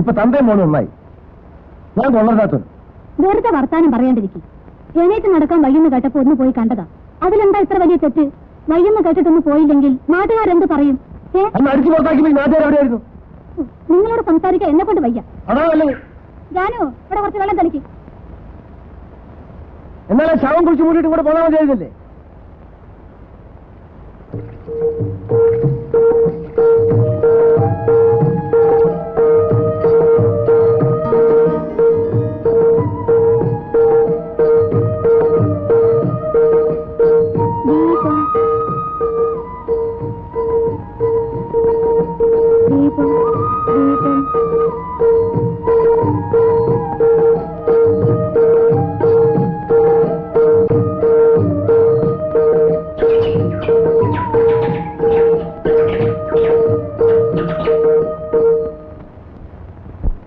ഇപ്പൊ തന്തയും മോനും ഒന്നായി. ഞാൻ കൊള്ളരുതാത്തവൻ. വെറുതെ വർത്താനം പറയാണ്ടിരിക്കും. എണീറ്റ് നടക്കാൻ വയ്യെന്ന് കേട്ടപ്പോ ഒന്ന് പോയി കണ്ടതാ. അതിലെന്താ ഇത്ര വലിയ തെറ്റ്? വയ്യെന്ന് കേട്ടിട്ടൊന്ന് പോയില്ലെങ്കിൽ നാട്ടുകാരെന്ത് പറയും? അന്ന് അടിച്ചു പുറത്താക്കി നാട്ടുകാർ എവിടെയായിരുന്നു? നിങ്ങളോട് സംസാരിക്കാൻ എന്നെ കൊണ്ട് വയ്യ. അതാ നല്ലത്. ജാനു, ഇവിടെ കുറച്ച് വെള്ളം തളിക്ക്. എന്നാലും ശവം കുറിച്ച് മൂടിയിട്ട് കൂടെ പോകാൻ മതിയായിരുന്നില്ലേ?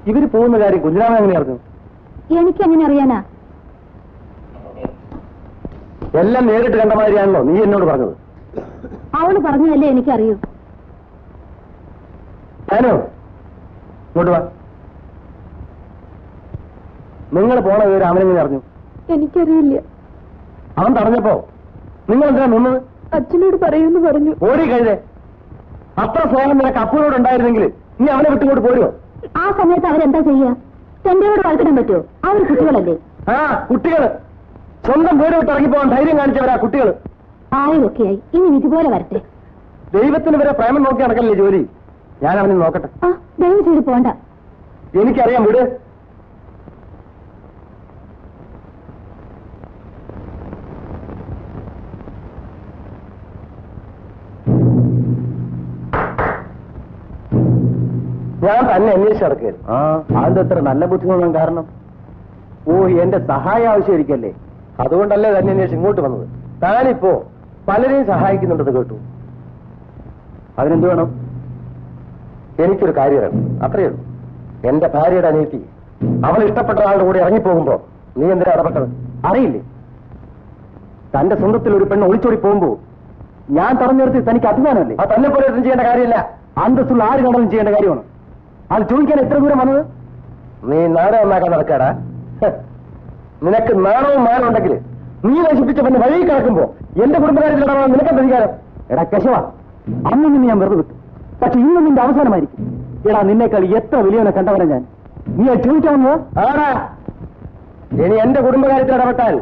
ഇവര് പോകുന്ന കാര്യം കുഞ്ഞിരാമൻ എങ്ങനെ അറിഞ്ഞു? എനിക്കെങ്ങനെ അറിയാനാ? എല്ലാം നേരിട്ട് കണ്ട മാതിരിയാണല്ലോ നീ എന്നോട് പറഞ്ഞത്. അവള് പറഞ്ഞതല്ലേ എനിക്കറിയൂ. ഞാനോ ഇങ്ങോട്ട് വാ. നിങ്ങൾ പോണ വിവരം അവനെങ്ങനെ അറിഞ്ഞു? എനിക്കറിയില്ല. അവൻ തടഞ്ഞപ്പോ നിങ്ങൾ എന്തിനാ നിന്നത്? അച്ഛനോട് പറയൂന്ന് പറഞ്ഞു. ഓടി കഴുതേ, അത്ര സ്നേഹം നിനക്ക് അപ്പുവിനോട് ഉണ്ടായിരുന്നെങ്കിൽ നീ അവനെ വിട്ടുകൊണ്ട് പോരുമോ? ആ സമയത്ത് അവരെന്താ ചെയ്യാ? എന്റെയോട് വളർത്തിടാൻ പറ്റുമോ? അവർ കുട്ടികളല്ലേ. ആ കുട്ടികള് സ്വന്തം വീട് വിട്ട് ഇറങ്ങിപ്പോകാൻ ധൈര്യം കാണിച്ചവരാ കുട്ടികൾ. ആയൊക്കെയായി, ഇനി ഇതുപോലെ വരട്ടെ. ദൈവത്തിന് വരെ പ്രേമം നോക്കി നടക്കല്ലേ ജോലി. ഞാൻ അവനെ നോക്കട്ടെ. ആ, ദയവ് ചെയ്ത് പോണ്ട. എനിക്കറിയാം, വീട്. ഞാൻ തന്നെ അന്വേഷിച്ച് നടക്കുകയായിരുന്നു. അതിന്റെ അത്ര നല്ല ബുദ്ധിമുട്ടാണ് കാരണം. ഓ, എന്റെ സഹായം ആവശ്യമായിരിക്കല്ലേ, അതുകൊണ്ടല്ലേ തന്നെ അന്വേഷിച്ച് ഇങ്ങോട്ട് വന്നത്. താനിപ്പോ പലരെയും സഹായിക്കുന്നുണ്ടെന്ന് കേട്ടു. അതിനെന്ത് വേണം? എനിക്കൊരു കാര്യം അറിയണം, അത്രയേ ഉള്ളൂ. എന്റെ ഭാര്യയുടെ അനിയത്തി അവൾ ഇഷ്ടപ്പെട്ട ആളുടെ കൂടെ ഇറങ്ങിപ്പോകുമ്പോ നീ എന്തിനാ ഇടപെട്ടത്? അറിയില്ലേ? തന്റെ സ്വന്തത്തിൽ ഒരു പെണ്ണ് ഒളിച്ചോടി പോകുമ്പോ ഞാൻ തടഞ്ഞു നിർത്തി തനിക്ക് അഭിമാനമല്ലേ? അത് തന്നെ പോലെ ഒന്നും ചെയ്യേണ്ട കാര്യമില്ല. അന്തസ്സുള്ള ആര് കണ്ടാലും ചെയ്യേണ്ട കാര്യമാണ്. അത് ചോദിക്കാൻ എത്ര ദൂരം വന്നത്? നീ നാടകം ഉണ്ടാക്കാൻ നടക്കാടാ. നിനക്ക് നാണവും മാനം ഉണ്ടെങ്കിൽ നീ നശിപ്പിച്ച പെണ്ണ് വഴി കിടക്കുമ്പോ എന്റെ കുടുംബകാര്യത്തിൽ ഇടപെടാൻ നിനക്കെന്ത് അധികാരം? എടാ കേശവ, അന്ന് നിന്ന് ഞാൻ വെറുതെ വിട്ടു. പക്ഷെ ഇന്ന് നിന്റെ അവസാനമായിരിക്കും. എടാ നിന്നേക്കാൾ എത്ര വലിയവനെ കണ്ടവനെ ഞാൻ. നീ അത് ചോദിക്കാമെന്ന് ആടാ. ഇനി എന്റെ കുടുംബകാര്യത്തിൽ ഇടപെട്ടാൽ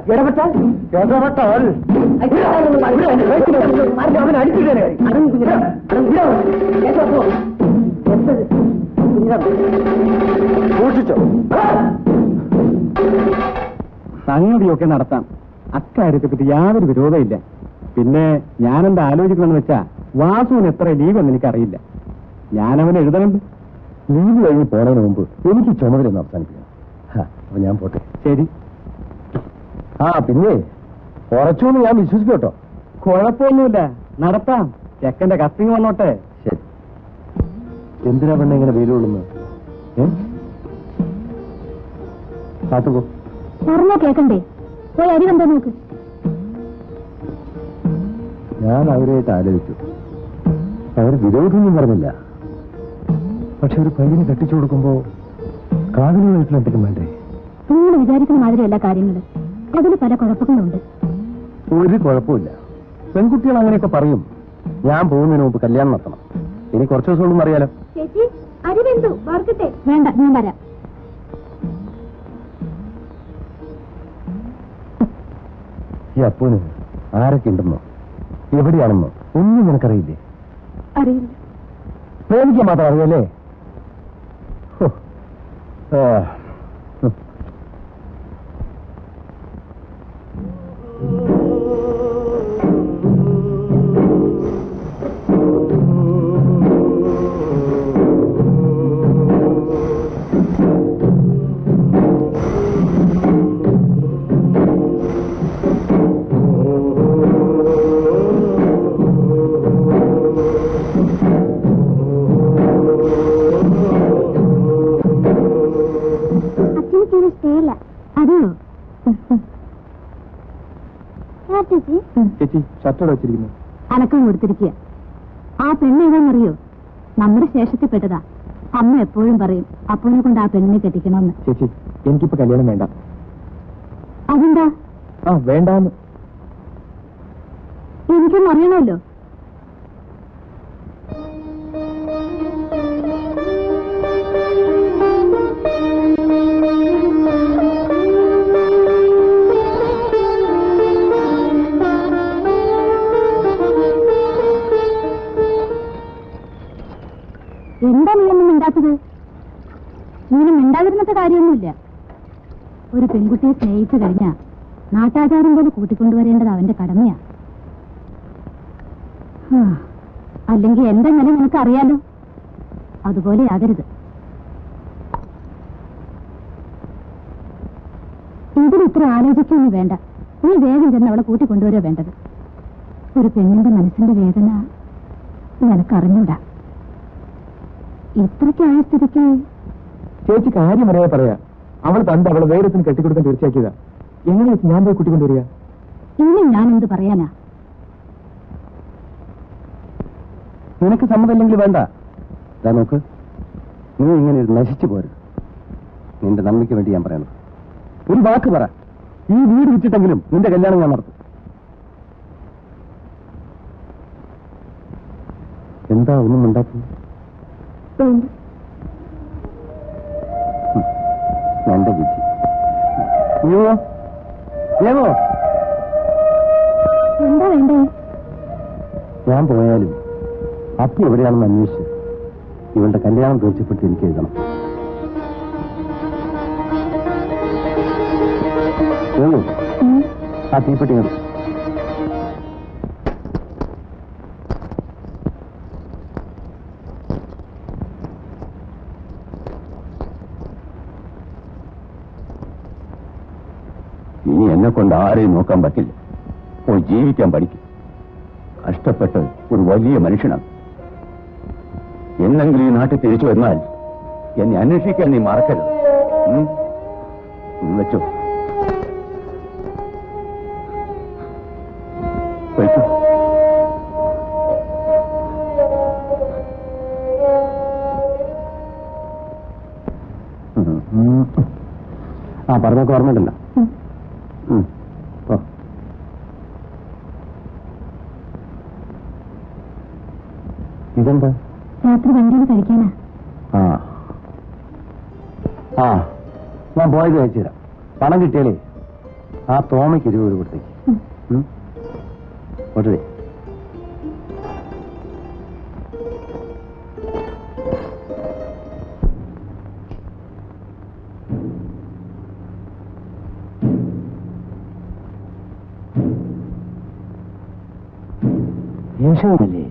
അവൻ അടിച്ചിട്ടേ സൂക്ഷിച്ചോ. സംഗതിയൊക്കെ നടത്താം. അക്കാര്യത്തെ പറ്റി യാതൊരു വിരോധമില്ല. പിന്നെ ഞാനെന്താ ആലോചിക്കണമെന്ന് വെച്ചാ വാസുവിന് എത്ര ലീവെന്ന് എനിക്കറിയില്ല. ഞാനവനെ എഴുതണുണ്ട്. ലീവ് കഴിഞ്ഞ് പോണതിന് മുമ്പ് എനിക്ക് ചുമതലയൊന്ന് അവസാനിപ്പിക്കണം. അപ്പൊ ഞാൻ പോട്ടെ. ശരി. പിന്നെ കുറച്ചൊന്നും ഞാൻ വിശ്വസിക്കും കേട്ടോ. കുഴപ്പമൊന്നുമില്ല, നടത്താം. ചെക്കന്റെ കത്തിങ് വന്നോട്ടെ. ശരി. എന്തിനാ പെണ്ണ ഇങ്ങനെ വെയിലുള്ളുന്നത്? കാത്തുപോ. പറഞ്ഞാ കേക്കണ്ടേ? പോയി അരി വന്നോ നോക്ക്. ഞാൻ അവരായിട്ട് ആലോചിച്ചു. അവർ വിരോധമൊന്നും പറഞ്ഞില്ല. പക്ഷെ ഒരു പയ്യനെ കെട്ടിച്ചു കൊടുക്കുമ്പോ കാതിന് വീട്ടിൽ എന്തെങ്കിലും വേണ്ടേ? നിങ്ങൾ വിചാരിക്കുന്ന മാതിരിയല്ല കാര്യങ്ങള്. അതിന് പല കുഴപ്പങ്ങളുണ്ട്. ഒരു കുഴപ്പമില്ല. പെൺകുട്ടികൾ അങ്ങനെയൊക്കെ പറയും. ഞാൻ പോകുന്നതിന് മുമ്പ് കല്യാണം നടത്തണം. ഇനി കുറച്ച് ദിവസം കൊണ്ടൊന്നും അറിയാലോ. ചേച്ചി അരി വെന്തു, വറുക്കട്ടെ? വേണ്ട, ഞാൻ വരാം. ഈ അപ്പൂന് ആരൊക്കെ ഉണ്ടെന്നോ എവിടെയാണെന്നോ ഒന്നും നിനക്കറിയില്ലേ? അറിയില്ല. പ്രേമിക്കാൻ മാത്രം അറിയല്ലേ? ചേച്ചി ഷർട്ടോടെ വെച്ചിരിക്കുന്നു. അനക്കം കൊടുത്തിരിക്കുക. ആ പെണ്ണ് ഏതാണെന്നറിയോ? നമ്മുടെ ശേഷത്തിൽപ്പെട്ടതാ. അമ്മ എപ്പോഴും പറയും അപ്പൂനെ കൊണ്ട് ആ പെണ്ണിനെ കെട്ടിക്കണമെന്ന്. ചേച്ചി എനിക്കിപ്പോ കല്യാണം വേണ്ട. അതെന്താ? വേണ്ടാന്ന്. എനിക്കൊന്നും അറിയണമല്ലോ. എന്താ നീയൊന്നും മിണ്ടാത്തത്? നീന് മിണ്ടാതിരുന്നത്തെ കാര്യമൊന്നുമില്ല. ഒരു പെൺകുട്ടിയെ സ്നേഹിച്ചു കഴിഞ്ഞാ നാട്ടാചാരം പോലെ കൂട്ടിക്കൊണ്ടുവരേണ്ടത് അവന്റെ കടമയാ. അല്ലെങ്കിൽ എന്റെ നില നിനക്ക് അറിയാലോ. അതുപോലെ ആകരുത്. ഇതിലിത്ര ആലോചിക്കൊന്നും വേണ്ട. നീ വേഗം ചെന്ന് അവളെ കൂട്ടിക്കൊണ്ടുവരാ വേണ്ടത്. ഒരു പെണ്ണിന്റെ മനസ്സിന്റെ വേദന നിനക്കറിഞ്ഞൂടാ. ഇത്രയ്ക്കായ സ്ഥിതിക്ക് ചേച്ചി കാര്യം അറിയാതെ പറയാ. അവൾ പണ്ട് അവളെ വേഗത്തിന് കെട്ടിക്കൊടുക്കാൻ തീർച്ചയാക്കിയതാ. എങ്ങനെ വെച്ച് ഞാൻ പോയി കൂട്ടിക്കൊണ്ടുവരിക? ഇനി ഞാൻ എന്ത് പറയാനാ? നിനക്ക് സമ്മതമില്ലെങ്കിൽ വേണ്ട. നോക്ക്, നീ ഇങ്ങനെ നശിച്ചു പോരുത്. നിന്റെ നന്മയ്ക്ക് വേണ്ടി ഞാൻ പറയണം. ഒരു വാക്ക് പറ. ഈ വീട് വിറ്റിട്ടെങ്കിലും നിന്റെ കല്യാണം ഞാൻ നടത്തും. എന്താ ഒന്നും ഉണ്ടാക്കുന്നത്? എന്റെ വിധി. എന്താ വേണ്ടേ? ഞാൻ പോയാലും അപ്പി എവിടെയാണെന്ന് അന്വേഷിച്ച് ഇവളുടെ കല്യാണം തീർച്ചപ്പെടുത്തി എനിക്ക് എഴുതണം. ആ തീപ്പെട്ടി കണ്ടു. ഇനി എന്നെ കൊണ്ട് ആരെയും നോക്കാൻ പറ്റില്ല. പോയി ജീവിക്കാൻ പഠിക്കും. കഷ്ടപ്പെട്ട് ഒരു വലിയ മനുഷ്യനാണ്. എന്നെങ്കിലും ഈ നാട്ടിൽ തിരിച്ചു വന്നാൽ എന്നെ അന്വേഷിക്കാൻ നീ മറക്കരുത്. വെച്ചോ. ആ പറഞ്ഞൊക്കെ ഓർമ്മയിട്ടല്ലോ. ഇതെന്താ? രാത്രി വണ്ടിയിൽ കഴിക്കാനാ. ആ ഞാൻ പോയത് അയച്ചു തരാം. പണം കിട്ടിയാലേ ആ തോമയ്ക്ക് 20 രൂപ കൊടുത്തേക്ക്. കൊടുത്തേ. ദേഷ്യമാണല്ലേ?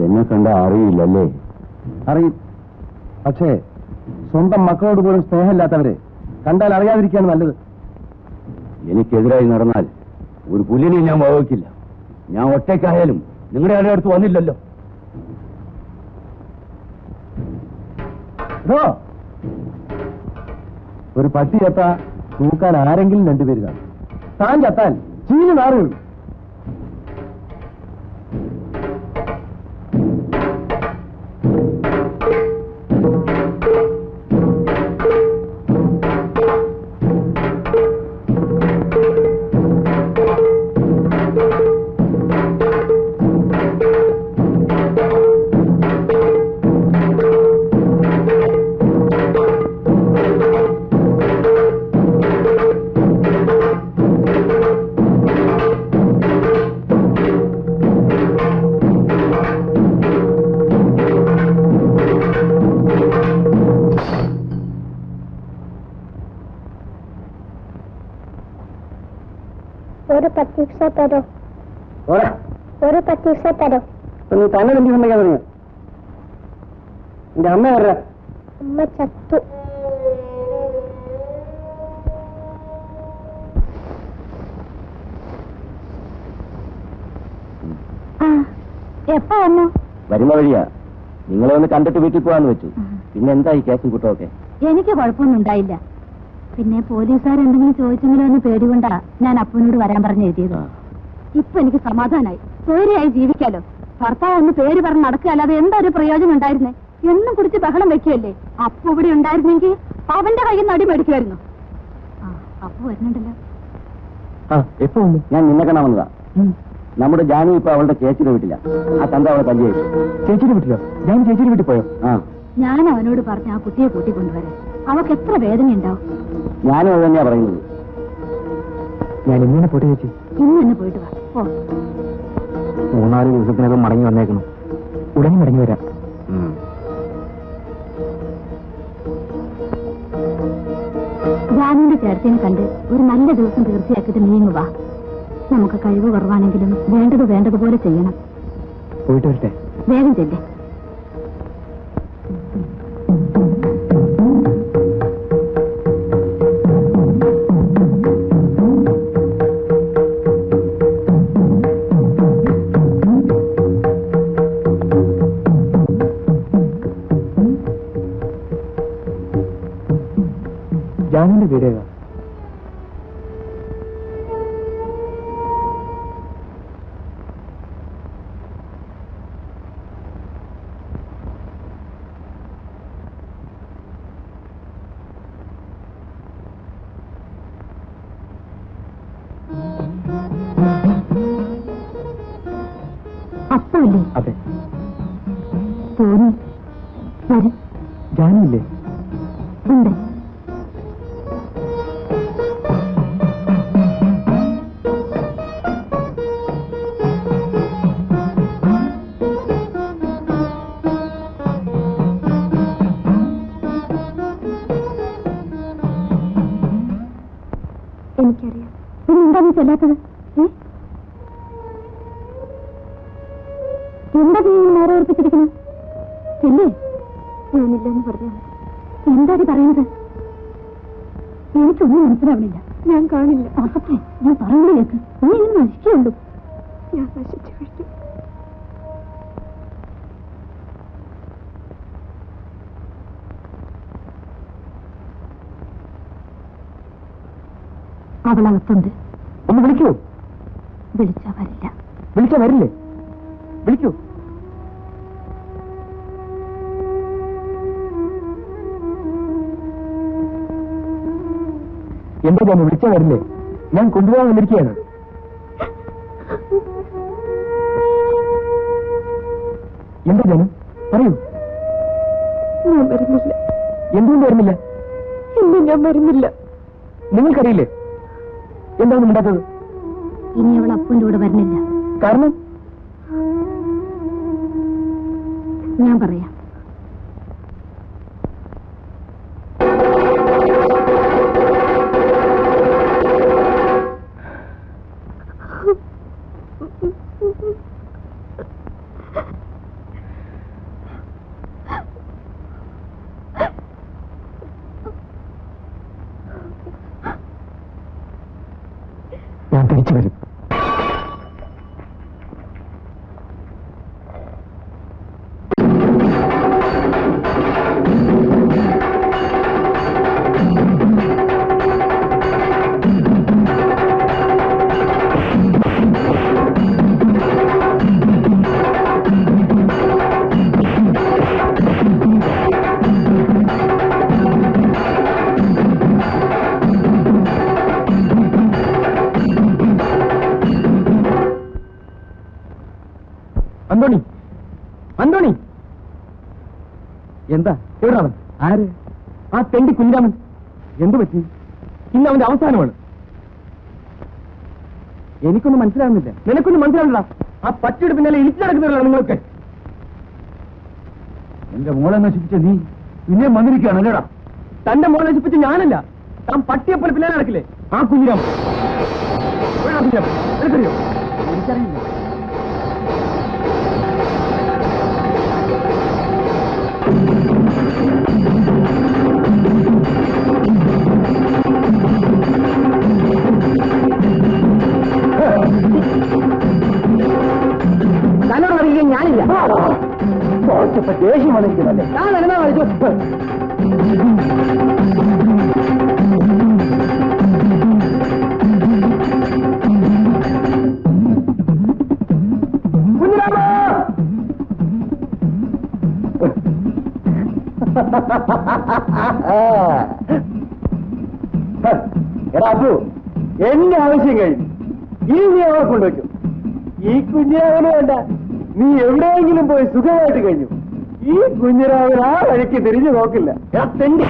എന്നെ കണ്ട അറിയില്ലല്ലേ? അറിയും. പക്ഷേ സ്വന്തം മക്കളോട് പോലും സ്നേഹമില്ലാത്തവരെ കണ്ടാൽ അറിയാതിരിക്കുകയാണ് നല്ലത്. എനിക്കെതിരായി നടന്നാൽ ഒരു പുലിനെ ഞാൻ വഹിക്കില്ല. ഞാൻ ഒറ്റയ്ക്കായാലും നിങ്ങളുടെ ആരുടെ അടുത്ത് വന്നില്ലല്ലോ. ഒരു പട്ടി ചത്താ തൂക്കാൻ ആരെങ്കിലും രണ്ടുപേര് കാണും. താൻ ചത്താൽ ചീന് നാറുകയുള്ളൂ. ഒരു 10 പൈസ തരോ? ഒരു 10 പൈസ തരോ? നീ തന്നെ വേണ്ടി ഉണ്ടാക്കാൻ തുടങ്ങി. എന്റെ അമ്മ വരാ. അമ്മ ചത്തു. എപ്പോ വന്നു? വരുന്ന വഴിയാ. നിങ്ങളെ ഒന്ന് കണ്ടിട്ട് വീട്ടിൽ പോവാന്ന് വെച്ചു. പിന്നെ എന്താ ഈ കേസും കൂട്ടമൊക്കെ? എനിക്ക് കുഴപ്പമൊന്നും ഉണ്ടായില്ല. പിന്നെ പോലീസുകാർ എന്തെങ്കിലും ചോദിച്ചെങ്കിലോ എന്ന് പേടികൊണ്ടാ ഞാൻ അപ്പനോട് വരാൻ പറഞ്ഞ് എഴുതിയത്. ഇപ്പൊ എനിക്ക് സമാധാനായി. സ്വൈര്യമായി ജീവിക്കാലോ. ഭർത്താവ് ഒന്ന് പേര് പറഞ്ഞ് നടക്കുക അല്ലാതെ എന്താ ഒരു പ്രയോജനം ഉണ്ടായിരുന്നേ? എന്നും കുടിച്ച് ബഹളം വെക്കുകയല്ലേ. അപ്പു ഇവിടെ ഉണ്ടായിരുന്നെങ്കിൽ അവന്റെ കയ്യിൽ നിന്ന് അടി മേടിക്കുമായിരുന്നു. അപ്പു വരുന്നുണ്ടല്ലോ. എപ്പോ വന്നു? ഞാൻ നിന്നെ കാണാൻ വന്നതാ. നമ്മുടെ ജാനു ഇപ്പൊ അവളുടെ ചേച്ചിയുടെ വീട്ടില. ആ തന്ത അവളെ തല്ലി വെച്ചു. ചേച്ചിയുടെ വീട്ടിലോ? ഞാൻ ചേച്ചിയുടെ വീട്ടിൽ പോയോ? ഞാൻ അവനോട് പറഞ്ഞ ആ കുട്ടിയെ കൂട്ടിക്കൊണ്ടുവരാൻ. അവൾക്ക് എത്ര വേദന ഉണ്ടാവും. ഞാനും അത് തന്നെയാ പറയുന്നത്. ഞാൻ ഇങ്ങനെ പോട്ടെ ചേച്ചി? ഇന്ന് തന്നെ പോയിട്ട് വാ. 3-4 ദിവസത്തിനകം മടങ്ങി വന്നേക്കണം. ഉടനെ മടങ്ങി വരാം. ജാനുവിന്റെ ചേർത്തിനെ കണ്ട് ഒരു നല്ല ദിവസം തീർച്ചയാക്കിയിട്ട് നീങ്ങു വാ. നമുക്ക് കഴിവ് കുറവാണെങ്കിലും വേണ്ടതുപോലെ ചെയ്യണം. പോയിട്ട് വരട്ടെ? വേഗം ചെല്ലേ. ജാനുവിന്റെ വീടേതാ? അപ്പല്ലേ? അതെ. തോന്നി വരും. ജാനുവില്ലേ? ഉണ്ട്. എനിക്കറിയാം. പിന്നെന്താ നീ ചെല്ലാത്തത്? എന്താ നീ നേരെ ഓർപ്പിച്ചിരിക്കുന്നത്? ചെല്ലേ. ഞാനില്ലെന്ന് പറഞ്ഞു. എന്താ നീ പറയുന്നത്? എനിക്കൊന്നും മനസ്സിലാവണില്ല. ഞാൻ കാണില്ല. അപ്പേ ഞാൻ പറയുന്നത് കേൾക്ക്. നീ ഇങ്ങനെ നശിക്കുള്ളൂ. ഞാൻ നശിച്ചു കഴിഞ്ഞു. അവളകത്തുണ്ട്. ഒന്ന് വിളിക്കൂ. വിളിച്ചാ വരില്ല. വിളിച്ചാ വരില്ലേ? വിളിക്കൂ. എന്താ ഞാൻ വിളിച്ചാ വരില്ലേ? ഞാൻ കൊണ്ടുപോകാൻ വന്നിരിക്കുകയാണ്. എന്താ ജാനു പറയൂ. ഞാൻ വരുന്നില്ല. എന്തുകൊണ്ട് വരുന്നില്ല? ഇല്ല, ഞാൻ വരുന്നില്ല. നിങ്ങൾക്കറിയില്ലേ എന്താണ് ഉണ്ടാത്തത്? ഇനി അവൾ അപ്പൻ്റെ കൂടെ വരുന്നില്ല. കാരണം ഞാൻ പറയാം. ഞാൻ തിരിച്ചു വരും. അന്തോണി, അന്തോണി, എന്താ എവിടാണ്? ആര്? ആ തെണ്ടി കുഞ്ഞിരാമൻ. എന്തു പറ്റി? ഇന്ന് അവന്റെ അവസാനമാണ്. എനിക്കൊന്നും മനസ്സിലാകുന്നില്ല. നിനക്കൊന്നും മനസ്സിലാവില്ല. ആ പട്ടിയുടെ പിന്നാലെ ഇരിച്ചു നടക്കുന്നവരാണ് നിങ്ങൾക്ക്. എന്റെ മോളെ നശിപ്പിച്ച നീ പിന്നെ വന്നിരിക്കുകയാണ് അല്ലേടാ? തന്റെ മോളെ നശിപ്പിച്ച ഞാനല്ല, താൻ പട്ടിയെപ്പോലെ പിന്നാലെ നടക്കില്ലേ ആ കുഞ്ഞിരാമൻ. എനിക്കറിയോ? എനിക്കറിയില്ല. തന്നോട് പറയുകയും ഞാനില്ല. ദേഷ്യം വന്നിരിക്കുന്നല്ലേ? ഞാൻ വരുന്ന കളിച്ചു. എടാ അപ്പു, എന്റെ ആവശ്യം കഴിഞ്ഞു. ഇനി നീ അവളെ കൊണ്ടുവയ്ക്കും. ഈ കുഞ്ഞിരാവിന് വേണ്ട, നീ എവിടെയെങ്കിലും പോയി സുഖമായിട്ട് കഴിഞ്ഞു. ഈ കുഞ്ഞിരാവിന് ആ വഴിക്ക് തിരിഞ്ഞു നോക്കില്ല. എടാ തെണ്ടി.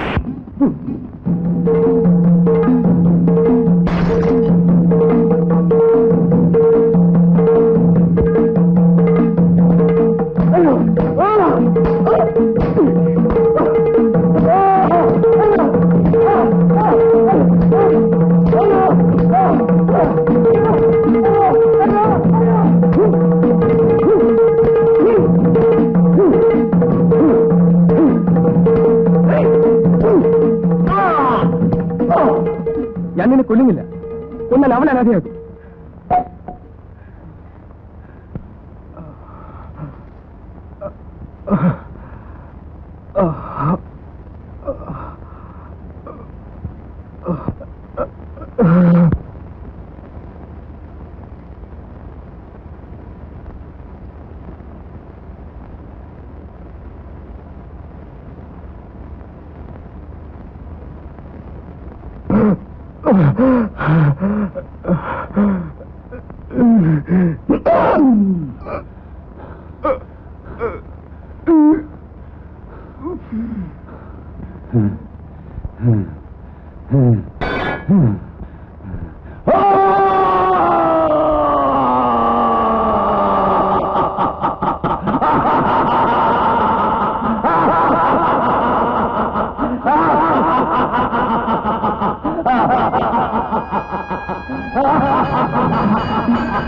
ഞാൻ നിന്നെ കൊല്ലുന്നില്ല. കൊന്നാൽ അവൻ അനാഥയാക്കും.